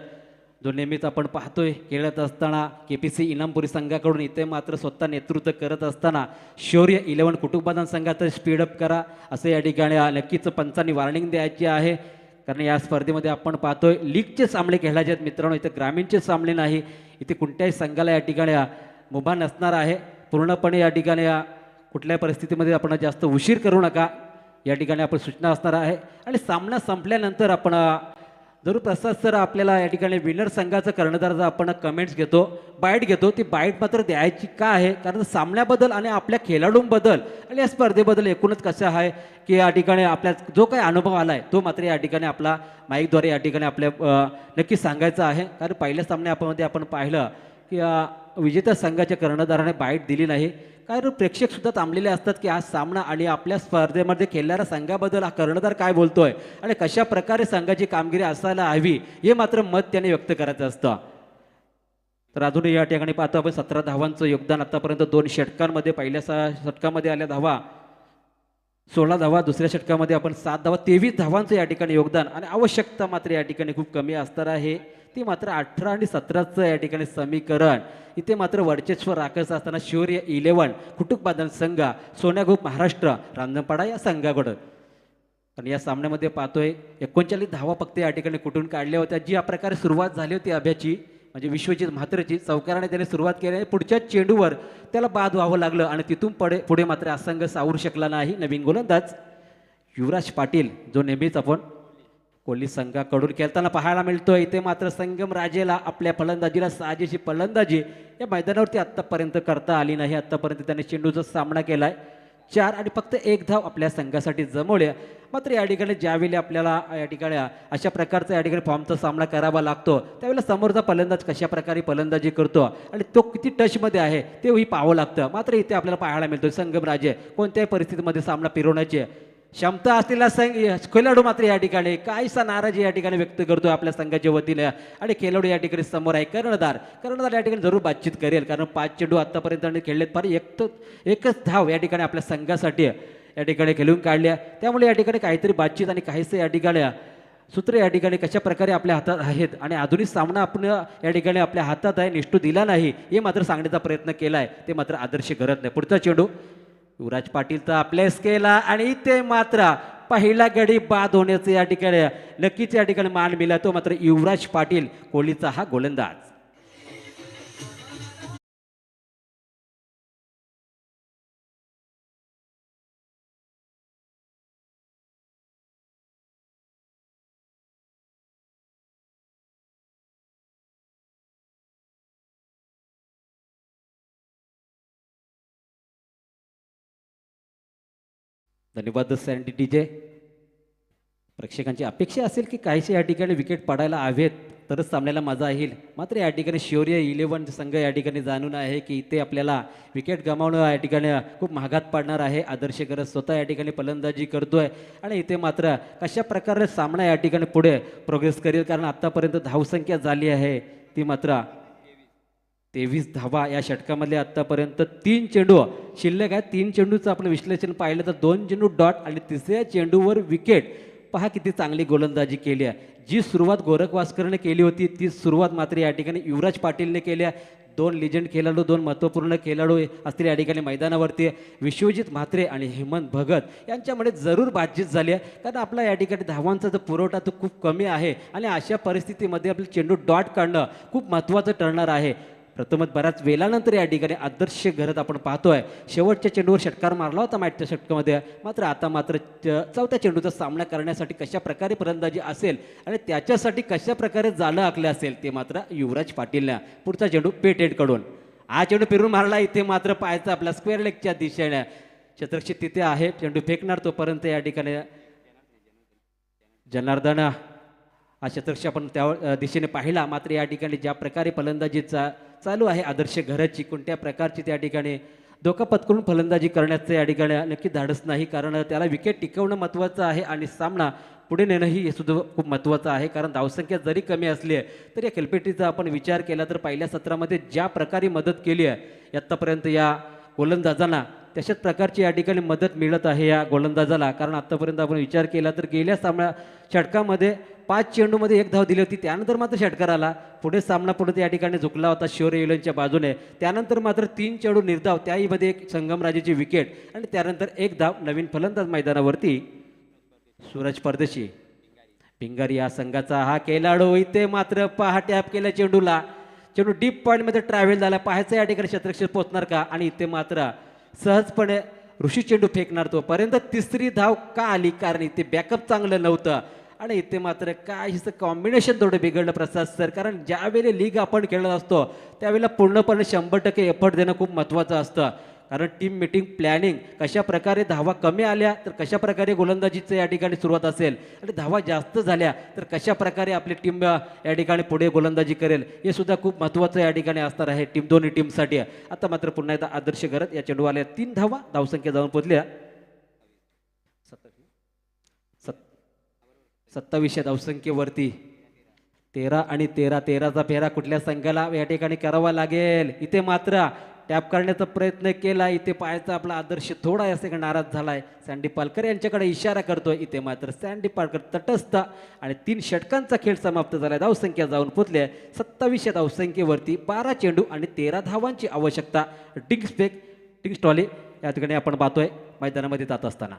जो नेहमीच आपण पाहतोय खेळत असताना KPC इनामपुरी संघाकडून इथे मात्र स्वतः नेतृत्व करत असताना शौर्य 11 कुटुंबादान संघाचं स्पीडअप करा असं या ठिकाणी नक्कीच पंचांनी वॉर्निंग द्यायची आहे. कारण या स्पर्धेमध्ये आपण पाहतोय लीगचे सामने खेळायचे आहेत मित्रांनो. इथे ग्रामीणचे सामने नाही. इथे कोणत्याही संघाला या ठिकाणी मुभा नसणार आहे. पूर्णपणे या ठिकाणी कुठल्याही परिस्थितीमध्ये आपण जास्त उशीर करू नका या ठिकाणी आपण सूचना असणार आहे. आणि सामना संपल्यानंतर आपण जरूर प्रसाद सर आपल्याला या ठिकाणी विनर संघाचं कर्णधार जर आपण कमेंट्स घेतो बाईट घेतो ती बाईट मात्र द्यायची का आहे कारण सामन्याबद्दल आणि आपल्या खेळाडूंबद्दल आणि या स्पर्धेबद्दल एकूणच कसं आहे की या ठिकाणी आपल्या जो काही अनुभव आला आहे तो मात्र या ठिकाणी आपला माईकद्वारे या ठिकाणी आपल्या नक्की सांगायचा आहे कारण पहिल्या सामन्यामध्ये आपण पाहिलं की विजेत्या संघाच्या कर्णधाराने बाईट दिली नाही कारण प्रेक्षक सुद्धा थांबलेले असतात की हा सामना आणि आपल्या स्पर्धेमध्ये खेळणाऱ्या संघाबद्दल हा कर्णधार काय बोलतोय आणि कशा प्रकारे संघाची कामगिरी असायला हवी हे मात्र मत त्याने व्यक्त करायचं असतं. तर अजूनही या ठिकाणी पाहतो आपण 17 धावांचं योगदान आतापर्यंत 2 षटकांमध्ये पहिल्या षटकामध्ये आल्या धावा 16 धावा दुसऱ्या षटकामध्ये आपण 7 धावा 23 धावांचं या ठिकाणी योगदान आणि आवश्यकता मात्र या ठिकाणी खूप कमी असणार आहे ती मात्र 18 आणि 17चं या ठिकाणी समीकरण इथे मात्र वर्चस्व राखायचं असताना शौर्य 11 कुटुंबादन संघ सोन्या ग्रुप महाराष्ट्र रांजणपाडा या संघाकडं आणि या सामन्यामध्ये पाहतोय 39 धावा फक्त या ठिकाणी कुठून काढल्या होत्या जी या प्रकारे सुरुवात झाली होती अभ्याची म्हणजे विश्वजित म्हात्रेची चौकाराने त्याने सुरुवात केली पुढच्या चेंडूवर त्याला बाद व्हावं लागलं आणि तिथून पुढे मात्र हा संघ सावरू शकला नाही. नवीन गोलंदाज युवराज पाटील जो नेहमीच आपण कोहली संघाकडून खेळताना पाहायला मिळतोय इथे मात्र संगम राजेला आपल्या फलंदाजीला साजेशी फलंदाजी या मैदानावरती आत्तापर्यंत करता आली नाही. आत्तापर्यंत त्याने चेंडूचा सामना केलाय 4 आणि फक्त 1 धाव आपल्या संघासाठी जमवल्या मात्र या ठिकाणी ज्यावेळी आपल्याला या ठिकाणी अशा प्रकारचा या ठिकाणी फॉर्मचा सामना करावा लागतो त्यावेळेला समोरचा फलंदाज कशा प्रकारे फलंदाजी करतो आणि तो किती टचमध्ये आहे तेही पाहावं लागतं. मात्र इथे आपल्याला पाहायला मिळतो संगम राजे कोणत्याही परिस्थितीमध्ये सामना फिरवण्याची क्षमता असलेला खेळाडू मात्र या ठिकाणी काहीसा नाराजी या ठिकाणी व्यक्त करतोय आपल्या संघाच्या वतीने आणि खेळाडू या ठिकाणी समोर आहे कर्णधार या ठिकाणी जरूर बातचीत करेल कारण 5 चेंडू आतापर्यंत खेळलेत फार एकच धाव या ठिकाणी आपल्या संघासाठी या ठिकाणी खेळून काढल्या त्यामुळे या ठिकाणी काहीतरी बातचीत आणि काहीसं या ठिकाणी सूत्र या ठिकाणी कशा प्रकारे आपल्या हातात आहेत आणि आधुनिक सामना आपण या ठिकाणी आपल्या हातात आहे निष्ठू दिला नाही हे मात्र सांगण्याचा प्रयत्न केला आहे ते मात्र आदर्श करत नाही. पुढचा चेंडू युवराज पाटीलचा प्लेस केला आणि ते मात्र पहिला गडी बाद होण्याचे या ठिकाणी नक्कीच या ठिकाणी मान मिळाला तो मात्र युवराज पाटील कोहलीचा हा गोलंदाज. धन्यवाद सँडी डीजे. प्रेक्षकांची अपेक्षा असेल की काहीशे या ठिकाणी विकेट पडायला हवेत तरच सामन्याला मजा येईल मात्र या ठिकाणी शौर्य 11 संघ या ठिकाणी जाणून आहे की इथे आपल्याला विकेट गमावणं या ठिकाणी खूप महागात पडणार आहे. आदर्श गरज स्वतः या ठिकाणी फलंदाजी करतोय आणि इथे मात्र कशा प्रकारे सामना या ठिकाणी पुढे प्रोग्रेस करेल कारण आतापर्यंत धावसंख्या झाली आहे ती मात्र 23 धावा या षटकामध्ये आतापर्यंत 3 चेंडू शिल्लक आहे. 3 चेंडूचं आपण विश्लेषण पाहिलं तर 2 चेंडू डॉट आणि तिसऱ्या चेंडूवर विकेट पहा किती चांगली गोलंदाजी केली आहे. जी सुरुवात गोरख वास्करने केली होती ती सुरुवात मात्र या ठिकाणी युवराज पाटीलने केली आहे. 2 लिजंड खेळाडू 2 महत्त्वपूर्ण खेळाडू असतील या ठिकाणी मैदानावरती विश्वजित म्हात्रे आणि हेमंत भगत यांच्यामध्ये जरूर बातचीत झाली आहे कारण आपला या ठिकाणी धावांचा जो पुरवठा तो खूप कमी आहे आणि अशा परिस्थितीमध्ये आपलं चेंडू डॉट काढणं खूप महत्त्वाचं ठरणार आहे. प्रथमच बऱ्याच वेळानंतर या ठिकाणी आदर्श घरत आपण पाहतोय शेवटच्या चेंडूवर षटकार मारला होता मॅचच्या षटकामध्ये मात्र आता मात्र चौथ्या चेंडूचा सामना करण्यासाठी कशा प्रकारे फलंदाजी असेल आणि त्याच्यासाठी कशा प्रकारे जाळं आखले असेल ते मात्र युवराज पाटीलने. पुढचा चेंडू पेटेडकडून हा चेंडू फिरून मारला इथे मात्र पाहायचा आपला स्क्वेअर लेगच्या दिशेने छत्रक्षित तिथे आहे चेंडू फेकणार तोपर्यंत या ठिकाणी जनार्दन हा शतरक्षी आपण त्या दिशेने पाहिला मात्र या ठिकाणी ज्या प्रकारे फलंदाजीचा चालू आहे आदर्श घराची कोणत्या प्रकारची त्या ठिकाणी धोका पत्करून फलंदाजी करण्याचं या ठिकाणी नक्की धाडस नाही कारण त्याला विकेट टिकवणं महत्त्वाचं आहे आणि सामना पुढे नेणंही हे सुद्धा खूप महत्त्वाचं आहे कारण धावसंख्या जरी कमी असली आहे तरी या खेळपेटीचा आपण विचार केला तर पहिल्या सत्रामध्ये ज्या प्रकारे मदत केली आहे आत्तापर्यंत या गोलंदाजांना तशाच प्रकारची या ठिकाणी मदत मिळत आहे या गोलंदाजाला कारण आत्तापर्यंत आपण विचार केला तर गेल्या सामन्या षटकामध्ये 5 चेंडूमध्ये 1 धाव दिली होती त्यानंतर मात्र षटकार आला पुढे सामना पुढे या ठिकाणी झुकला होता शौर्य 11च्या बाजूने त्यानंतर मात्र 3 चेंडू निर्धाव त्याहीमध्ये एक संगमराजेची विकेट आणि त्यानंतर 1 धाव नवीन फलंदाज मैदानावरती सूरज परदेशी पिंगारी या संघाचा हा खेळाडू इथे मात्र पहा टॅप केल्या चेंडूला चेंडू डीप पॉईंटमध्ये ट्रॅव्हल झाला पाहायचं या ठिकाणी शतरक्षक पोहोचणार का आणि इथे मात्र सहजपणे ऋषी चेंडू फेकणार तोपर्यंत तिसरी धाव का आली कारण इथे बॅकअप चांगलं नव्हतं आणि इथे मात्र काहीसं कॉम्बिनेशन थोडं बिघडलं प्रसाद सर, कारण ज्यावेळी लीग आपण खेळत असतो त्यावेळेला पूर्णपणे 100% एफर्ट देणं खूप महत्त्वाचं असतं. कारण टीम मीटिंग प्लॅनिंग कशा प्रकारे धावा कमी आल्या तर कशा प्रकारे गोलंदाजीचं या ठिकाणी सुरुवात असेल आणि धावा जास्त झाल्या तर कशा प्रकारे आपली टीम या ठिकाणी पुढे गोलंदाजी करेल हे सुद्धा खूप महत्त्वाचं या ठिकाणी असणार आहे दोन्ही टीमसाठी. आता मात्र पुन्हा एकदा आदर्श करत या चेंडूवाल्या 3 धावा, धावसंख्या जाऊन पोचल्या 27 धावसंख्येवरती. 13 आणि 13चा फेरा कुठल्या संघाला या ठिकाणी करावा लागेल. इथे मात्र टॅप करण्याचा प्रयत्न केला, इथे पायाचा आपला आदर्श थोडा याचे नाराज झालाय. सँडी पालकर यांच्याकडे इशारा करतोय. इथे मात्र सँडी पालकर तटस्थ आणि 3 षटकांचा खेळ समाप्त झाला. धावसंख्या जाऊन पोचली 27 धावसंख्येवरती. 12 चेंडू आणि 13 धावांची आवश्यकता. डिंग्स टॉली या ठिकाणी आपण पाहतोय मैदानामध्ये जात असताना.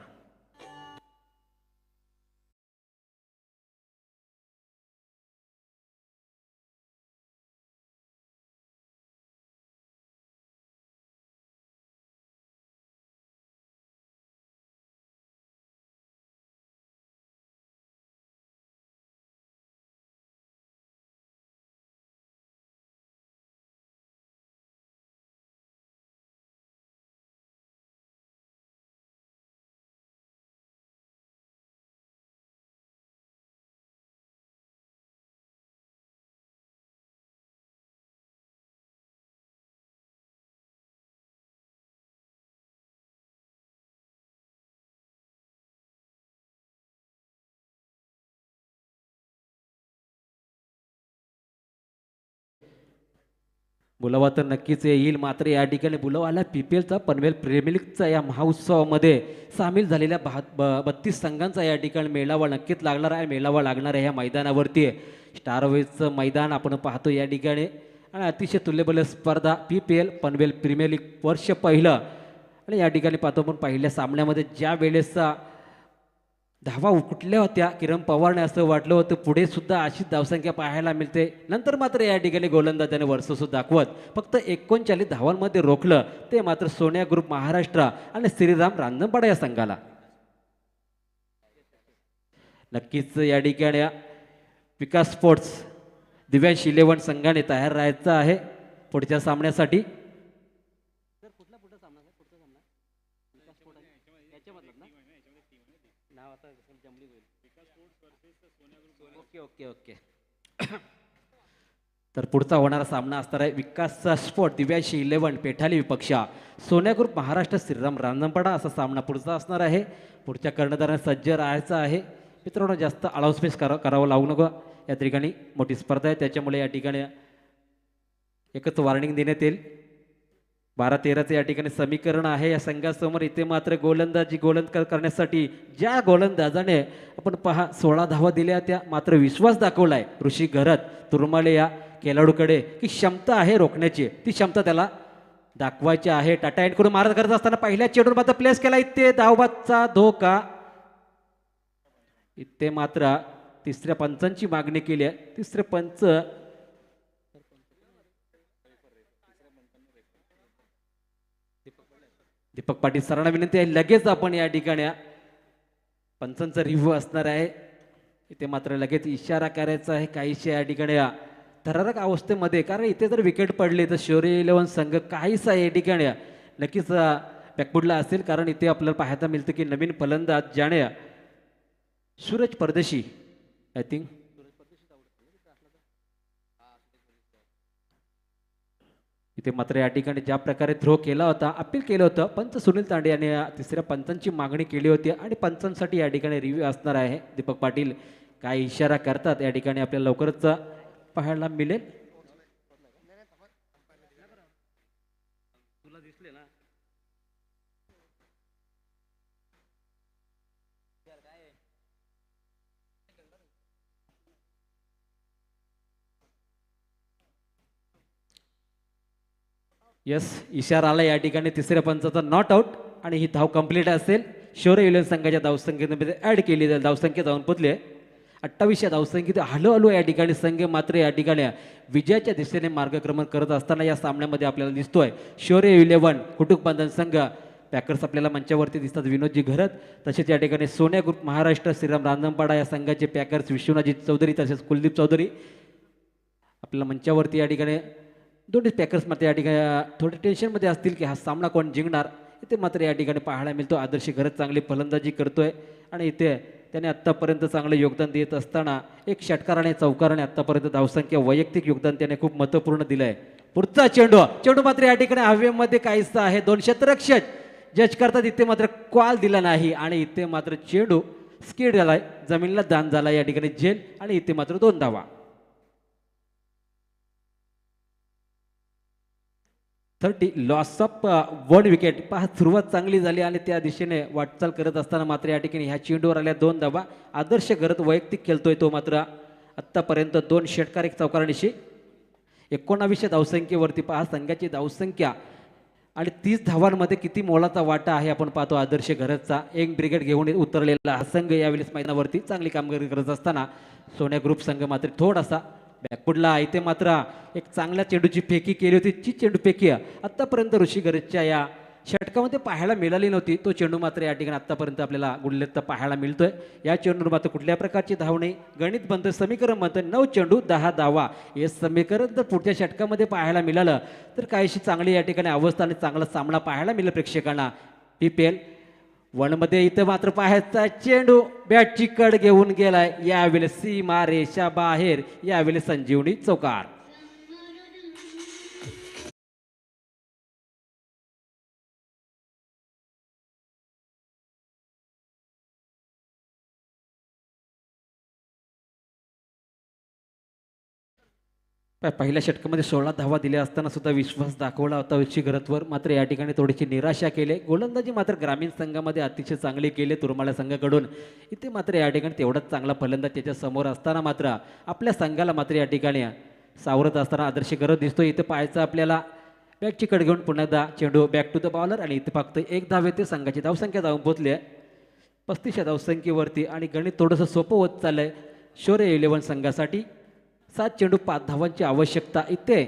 बुलावा तर नक्कीच येईल, मात्र या ठिकाणी बुलावाला PPLचा पनवेल प्रीमियर लीगचा या महोत्सवामध्ये सामील झालेल्या 32 संघांचा या ठिकाणी मेळावा नक्कीच लागणार आहे. मेळावा लागणार आहे या मैदानावरती. स्टारवेजचं मैदान आपण पाहतो या ठिकाणी आणि अतिशय तुल्यबल स्पर्धा PPL पनवेल प्रीमियर लीग वर्ष पहिलं. आणि या ठिकाणी पाहतो आपण पहिल्या सामन्यामध्ये ज्या वेळेसचा धावा कुठल्या होत्या किरण पवारने असं वाटलं होतं पुढे सुद्धा अशीच धावसंख्या पाहायला मिळते. नंतर मात्र या ठिकाणी गोलंदाजाने वर्चस्व दाखवत फक्त 39 धावांमध्ये रोखलं. ते मात्र सोन्या ग्रुप महाराष्ट्र आणि श्रीराम रांजणपाडा या संघाला. नक्कीच या ठिकाणी विकास स्पोर्ट्स दिव्यांश 11 संघाने तयार राहायचं आहे पुढच्या सामन्यासाठी. ओके तर पुढचा होणारा सामना असणार आहे विकास स्पोर्ट दिव्यांश 11 पेठाली विपक्ष सोन्या ग्रुप महाराष्ट्र श्रीराम रांजणपाडा. असा सामना पुढचा असणार आहे. पुढच्या कर्णधारांना सज्ज राहायचं आहे. मित्रांनो जास्त अलाउन्समेंट करावं लागू नको. या ठिकाणी मोठी स्पर्धा आहे त्याच्यामुळे या ठिकाणी एकच वॉर्निंग देण्यात येईल. 12-13चं या ठिकाणी समीकरण आहे या संघासमोर. इथे मात्र गोलंदाजी करण्यासाठी ज्या गोलंदाजाने आपण पहा 16 धावा दिल्या त्या मात्र विश्वास दाखवलाय ऋषी घरत तुरमाले या खेळाडूकडे की क्षमता आहे रोखण्याची. ती क्षमता त्याला दाखवायची आहे. टाटा एंड करून मारत करत असताना पहिल्या चेंडूवर मात्र प्लेस केला. इथे धावबादचा धोका. इथे मात्र तिसऱ्या पंचांची मागणी केली आहे. तिसरे पंच दीपक पाटील सरांना विनंती आहे लगेच आपण या ठिकाणी पंचांचा रिव्ह्यू असणार आहे. इथे मात्र लगेच इशारा करायचा आहे काहीशा या ठिकाणी थरारक अवस्थेमध्ये. कारण इथे जर विकेट पडले तर शौर्य 11 संघ काहीसा या ठिकाणी नक्कीच बॅकफुटला असेल. कारण इथे आपल्याला पाहायला मिळतं की नवीन फलंदाज ज्याने सूरज परदेशी आय थिंक इथे मात्र या ठिकाणी ज्या प्रकारे थ्रो केला होता अपील केलं होतं पंच सुनील तांडे यांनी तिसऱ्या पंचांची मागणी केली होती आणि पंचांसाठी या ठिकाणी रिव्ह्यू असणार आहे. दीपक पाटील काय इशारा करतात या ठिकाणी आपल्याला लवकरच पाहायला मिळेल. यस इशारा आला या ठिकाणी तिसऱ्या पंचाचा नॉट आउट आणि ही धाव कंप्लीट असेल. शौर्य 11 संघाच्या धावसंख्येमध्ये ऍड केली जाईल. धावसंख्या जाऊन पोचली 28 धावसंख्येत हळूहळू या ठिकाणी संघ मात्र या ठिकाणी विजयाच्या दिशेने मार्गक्रमण करत असताना या सामन्यामध्ये आपल्याला दिसतोय. शौर्य 11 कुटुंब बांधन संघ पॅकर्स आपल्याला मंचावरती दिसतात, विनोदजी घरत. तसेच या ठिकाणी सोन्या ग्रुप महाराष्ट्र श्रीराम रांजणपाडा या संघाचे पॅकर्स विश्वनाथजी चौधरी तसेच कुलदीप चौधरी आपल्याला मंचावरती या ठिकाणी दोन्ही पॅकर्स मात्र या ठिकाणी थोडे टेन्शनमध्ये असतील की हा सामना कोण जिंकणार. इथे मात्र या ठिकाणी पाहायला मिळतो आदर्श घरत चांगली फलंदाजी करतोय आणि इथे त्याने आत्तापर्यंत चांगलं योगदान देत असताना एक षटकार आणि चौकाराने आत्तापर्यंत धावसंख्या वैयक्तिक योगदान त्याने खूप महत्त्वपूर्ण दिलं आहे. पुढचा चेंडू मात्र या ठिकाणी हवेमध्ये काहीसा आहे. 2 क्षेत्ररक्षक जज करतात, इथे मात्र कॉल दिला नाही आणि इथे मात्र चेंडू स्किड झालाय, जमिनीला दान झाला या ठिकाणी झेल आणि इथे मात्र 2 धावा. 30 लॉस ऑफ 1 विकेट. पहा सुरुवात चांगली झाली आणि त्या दिशेने वाटचाल करत असताना मात्र या ठिकाणी ह्या चेंडूवर आल्या 2 धावा. आदर्श घरत वैयक्तिक खेळतोय तो मात्र आत्तापर्यंत 2 षटकार 1 चौकारानिशी 19 धावसंख्येवरती. पहा संघाची धावसंख्या आणि 30 धावांमध्ये किती मोलाचा वाटा आहे आपण पाहतो आदर्श घरतचा. 1 ब्रिगेड घेऊन उतरलेला हा संघ यावेळेस मैदानावरती चांगली कामगिरी करत असताना सोन्या ग्रुप संघ मात्र थोडासा बॅकफुटला. इथे मात्र एक चांगल्या चेंडूची फेकी केली होती. ची चेंडू फेकी आत्तापर्यंत ऋषी घरतच्या या षटकामध्ये पाहायला मिळाली नव्हती. तो चेंडू मात्र या ठिकाणी आत्तापर्यंत आपल्याला गुल्लेत पाहायला मिळतोय. या चेंडूवर मात्र कुठल्या प्रकारची धाव नाही. गणित बनतं, समीकरण बनतं 9 चेंडू 10 धावा. हे समीकरण जर पुढच्या षटकामध्ये पाहायला मिळालं तर काहीशी चांगली या ठिकाणी अवस्था आणि चांगला सामना पाहायला मिळेल प्रेक्षकांना. PPL 1 मध्ये इथं मात्र पाहायचा चेंडू बॅटची कड घेऊन गेलाय. यावेळेस सीमा रेषा बाहेर, यावेळेस संजीवनी चौकार. पहिल्या षटकामध्ये 16 धावा दिल्या असताना सुद्धा विश्वास दाखवला होता ऋषी घरतवर. मात्र या ठिकाणी थोडीशी निराशा केली. गोलंदाजी मात्र ग्रामीण संघामध्ये अतिशय चांगली केली तुरमाळा संघाकडून. इथे मात्र या ठिकाणी तेवढाच चांगला फलंदाज त्याच्या समोर असताना मात्र आपल्या संघाला मात्र या ठिकाणी सावरत असताना आदर्श घरत दिसतो. इथे पाहायचं आपल्याला बॅटची कड घेऊन पुन्हा एकदा चेंडू बॅक टू द बॉलर आणि इथे फक्त 1 धाव येते. संघाची धावसंख्या जाऊन पोहोचली आहे 35 या धावसंख्येवरती आणि गणित थोडंसं सोपं होत चाललंय शौर्य 11 संघासाठी. 7 चेंडू 5 धावांची आवश्यकता. इथे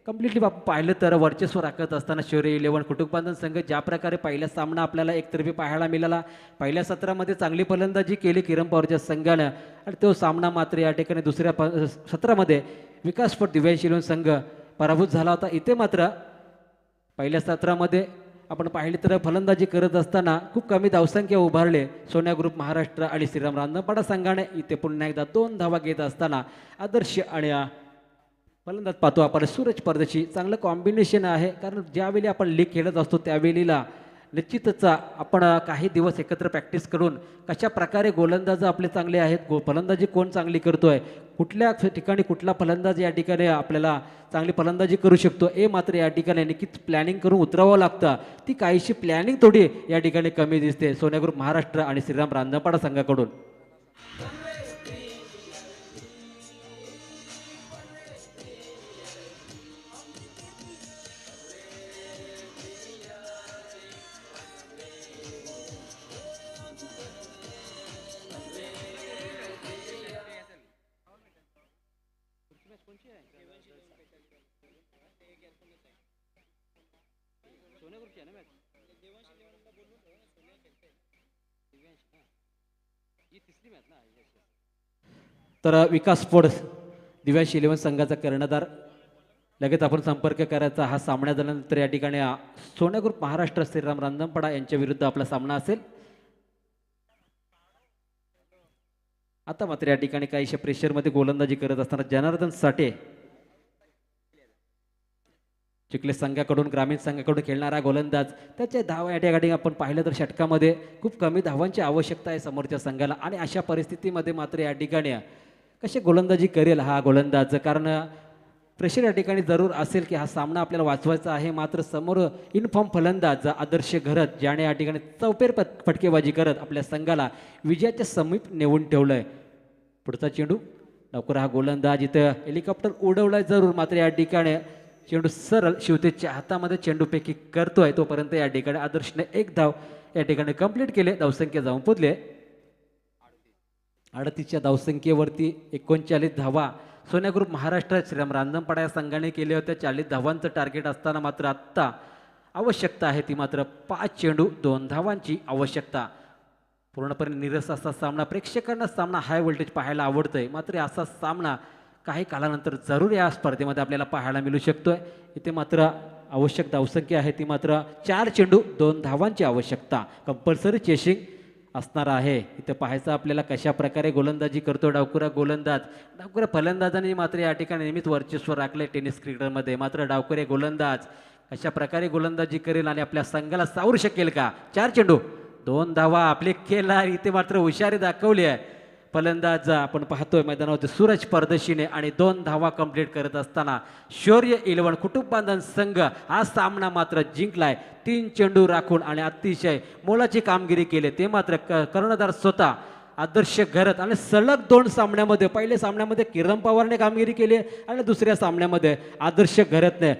कम्प्लिटली आपण पाहिलं तर वर्चस्व राखत असताना शौर्य 11 कुटुंबांधन संघ ज्या प्रकारे पहिला सामना आपल्याला एकतर्फी पाहायला मिळाला. पहिल्या सत्रामध्ये चांगली फलंदाजी केली किरण पवारच्या संघानं आणि तो सामना मात्र या ठिकाणी दुसऱ्या सत्रामध्ये विकास फट दिव्यांश 11 संघ पराभूत झाला होता. इथे मात्र पहिल्या सत्रामध्ये आपण पाहिले तर फलंदाजी करत असताना खूप कमी धावसंख्या उभारले सोन्या ग्रुप महाराष्ट्र आणि श्रीराम रांजणपाडा संघाने. इथे पुन्हा एकदा 2 धावा घेत असताना आदर्श आणि फलंदाज पाहतो आपण सूरज परदेशी. चांगलं कॉम्बिनेशन आहे कारण ज्यावेळी आपण लीग खेळत असतो त्यावेळीला निश्चितच आपण काही दिवस एकत्र प्रॅक्टिस करून कशा प्रकारे गोलंदाज आपले चांगले आहेत, फलंदाजी कोण चांगली करतोय, कुठल्या ठिकाणी कुठला फलंदाज या ठिकाणी आपल्याला चांगली फलंदाजी करू शकतो हे मात्र या ठिकाणी नक्कीच प्लॅनिंग करून उतरावं लागतं. ती काहीशी प्लॅनिंग थोडी या ठिकाणी कमी दिसते सोन्या ग्रुप महाराष्ट्र आणि श्रीराम रांजणपाडा संघाकडून. तर विकास स्पोर्ट्स दिव्यांश 11 संघाचा कर्णधार लगेच आपण संपर्क करायचा. हा सामना झाल्यानंतर या ठिकाणी सोन्या ग्रुप महाराष्ट्र श्रीराम रांजणपाडा यांच्या विरुद्ध आपला सामना असेल. आता मात्र या ठिकाणी काहीशा प्रेशरमध्ये गोलंदाजी करत असताना जनार्दन साठे चिखले संघाकडून ग्रामीण संघाकडून खेळणारा गोलंदाज. त्याच्या धावा या ठिकाणी आपण पाहिलं तर षटकामध्ये खूप कमी धावांची आवश्यकता आहे समोरच्या संघाला आणि अशा परिस्थितीमध्ये मात्र या ठिकाणी कशी गोलंदाजी करेल हा गोलंदाज. कारण प्रेशर या ठिकाणी जरूर असेल की हा सामना आपल्याला वाचवायचा आहे. मात्र समोर इनफॉर्म फलंदाज आदर्श घरत ज्याने या ठिकाणी चौफेर फटकेबाजी करत आपल्या संघाला विजयाच्या समीप नेऊन ठेवलंय. पुढचा चेंडू लवकर हा गोलंदाज इथं हेलिकॉप्टर उडवलाय जरूर मात्र या ठिकाणी चेंडू सरळ शिवतेच्या हातामध्ये चेंडूपैकी करतोय. तोपर्यंत या ठिकाणी आदर्शने 1 धाव या ठिकाणी कंप्लीट केले. धावसंख्या जाऊन पोचले 38 धावसंख्येवरती 39 धावा सोन्या ग्रुप महाराष्ट्र श्रीराम रांजणपाडा या संघाने केले होते. 40 धावांचं टार्गेट असताना मात्र आत्ता आवश्यकता आहे ती मात्र 5 चेंडू 2 धावांची आवश्यकता. पूर्णपणे निरस असा सामना, प्रेक्षकांना सामना हाय व्होल्टेज पाहायला आवडतोय, मात्र असा सामना काही काळानंतर जरूर या स्पर्धेमध्ये आपल्याला पाहायला मिळू शकतोय. इथे मात्र आवश्यक धावसंख्या आहे ती मात्र 4 चेंडू 2 धावांची आवश्यकता. कंपल्सरी चेसिंग असणार आहे. इथं पाहायचं आपल्याला कशा प्रकारे गोलंदाजी करतो डावखुरा गोलंदाज. डावखुऱ्या फलंदाजांनी मात्र या ठिकाणी नेहमीच वर्चस्व राखले टेनिस क्रिकेटमध्ये. मात्र डावखुरे गोलंदाज कशा प्रकारे गोलंदाजी करेल आणि आपल्या संघाला सावरू शकेल का. 4 चेंडू 2 धावा आपले केला. इथे मात्र हुशारी दाखवली आहे फलंदाज. आपण पाहतोय मैदानावरती सूरज परदेशीने आणि 2 धावा कंप्लीट करत असताना शौर्य 11 कुटुंब बांधन संघ हा सामना मात्र जिंकलाय. 3 चेंडू राखून आणि अतिशय मोलाची कामगिरी केली. ते मात्र कर्णधार स्वतः आदर्श घरत आणि सलग 2 सामन्यामध्ये, पहिल्या सामन्यामध्ये किरण पवारने कामगिरी केली आणि दुसऱ्या सामन्यामध्ये आदर्श घरतने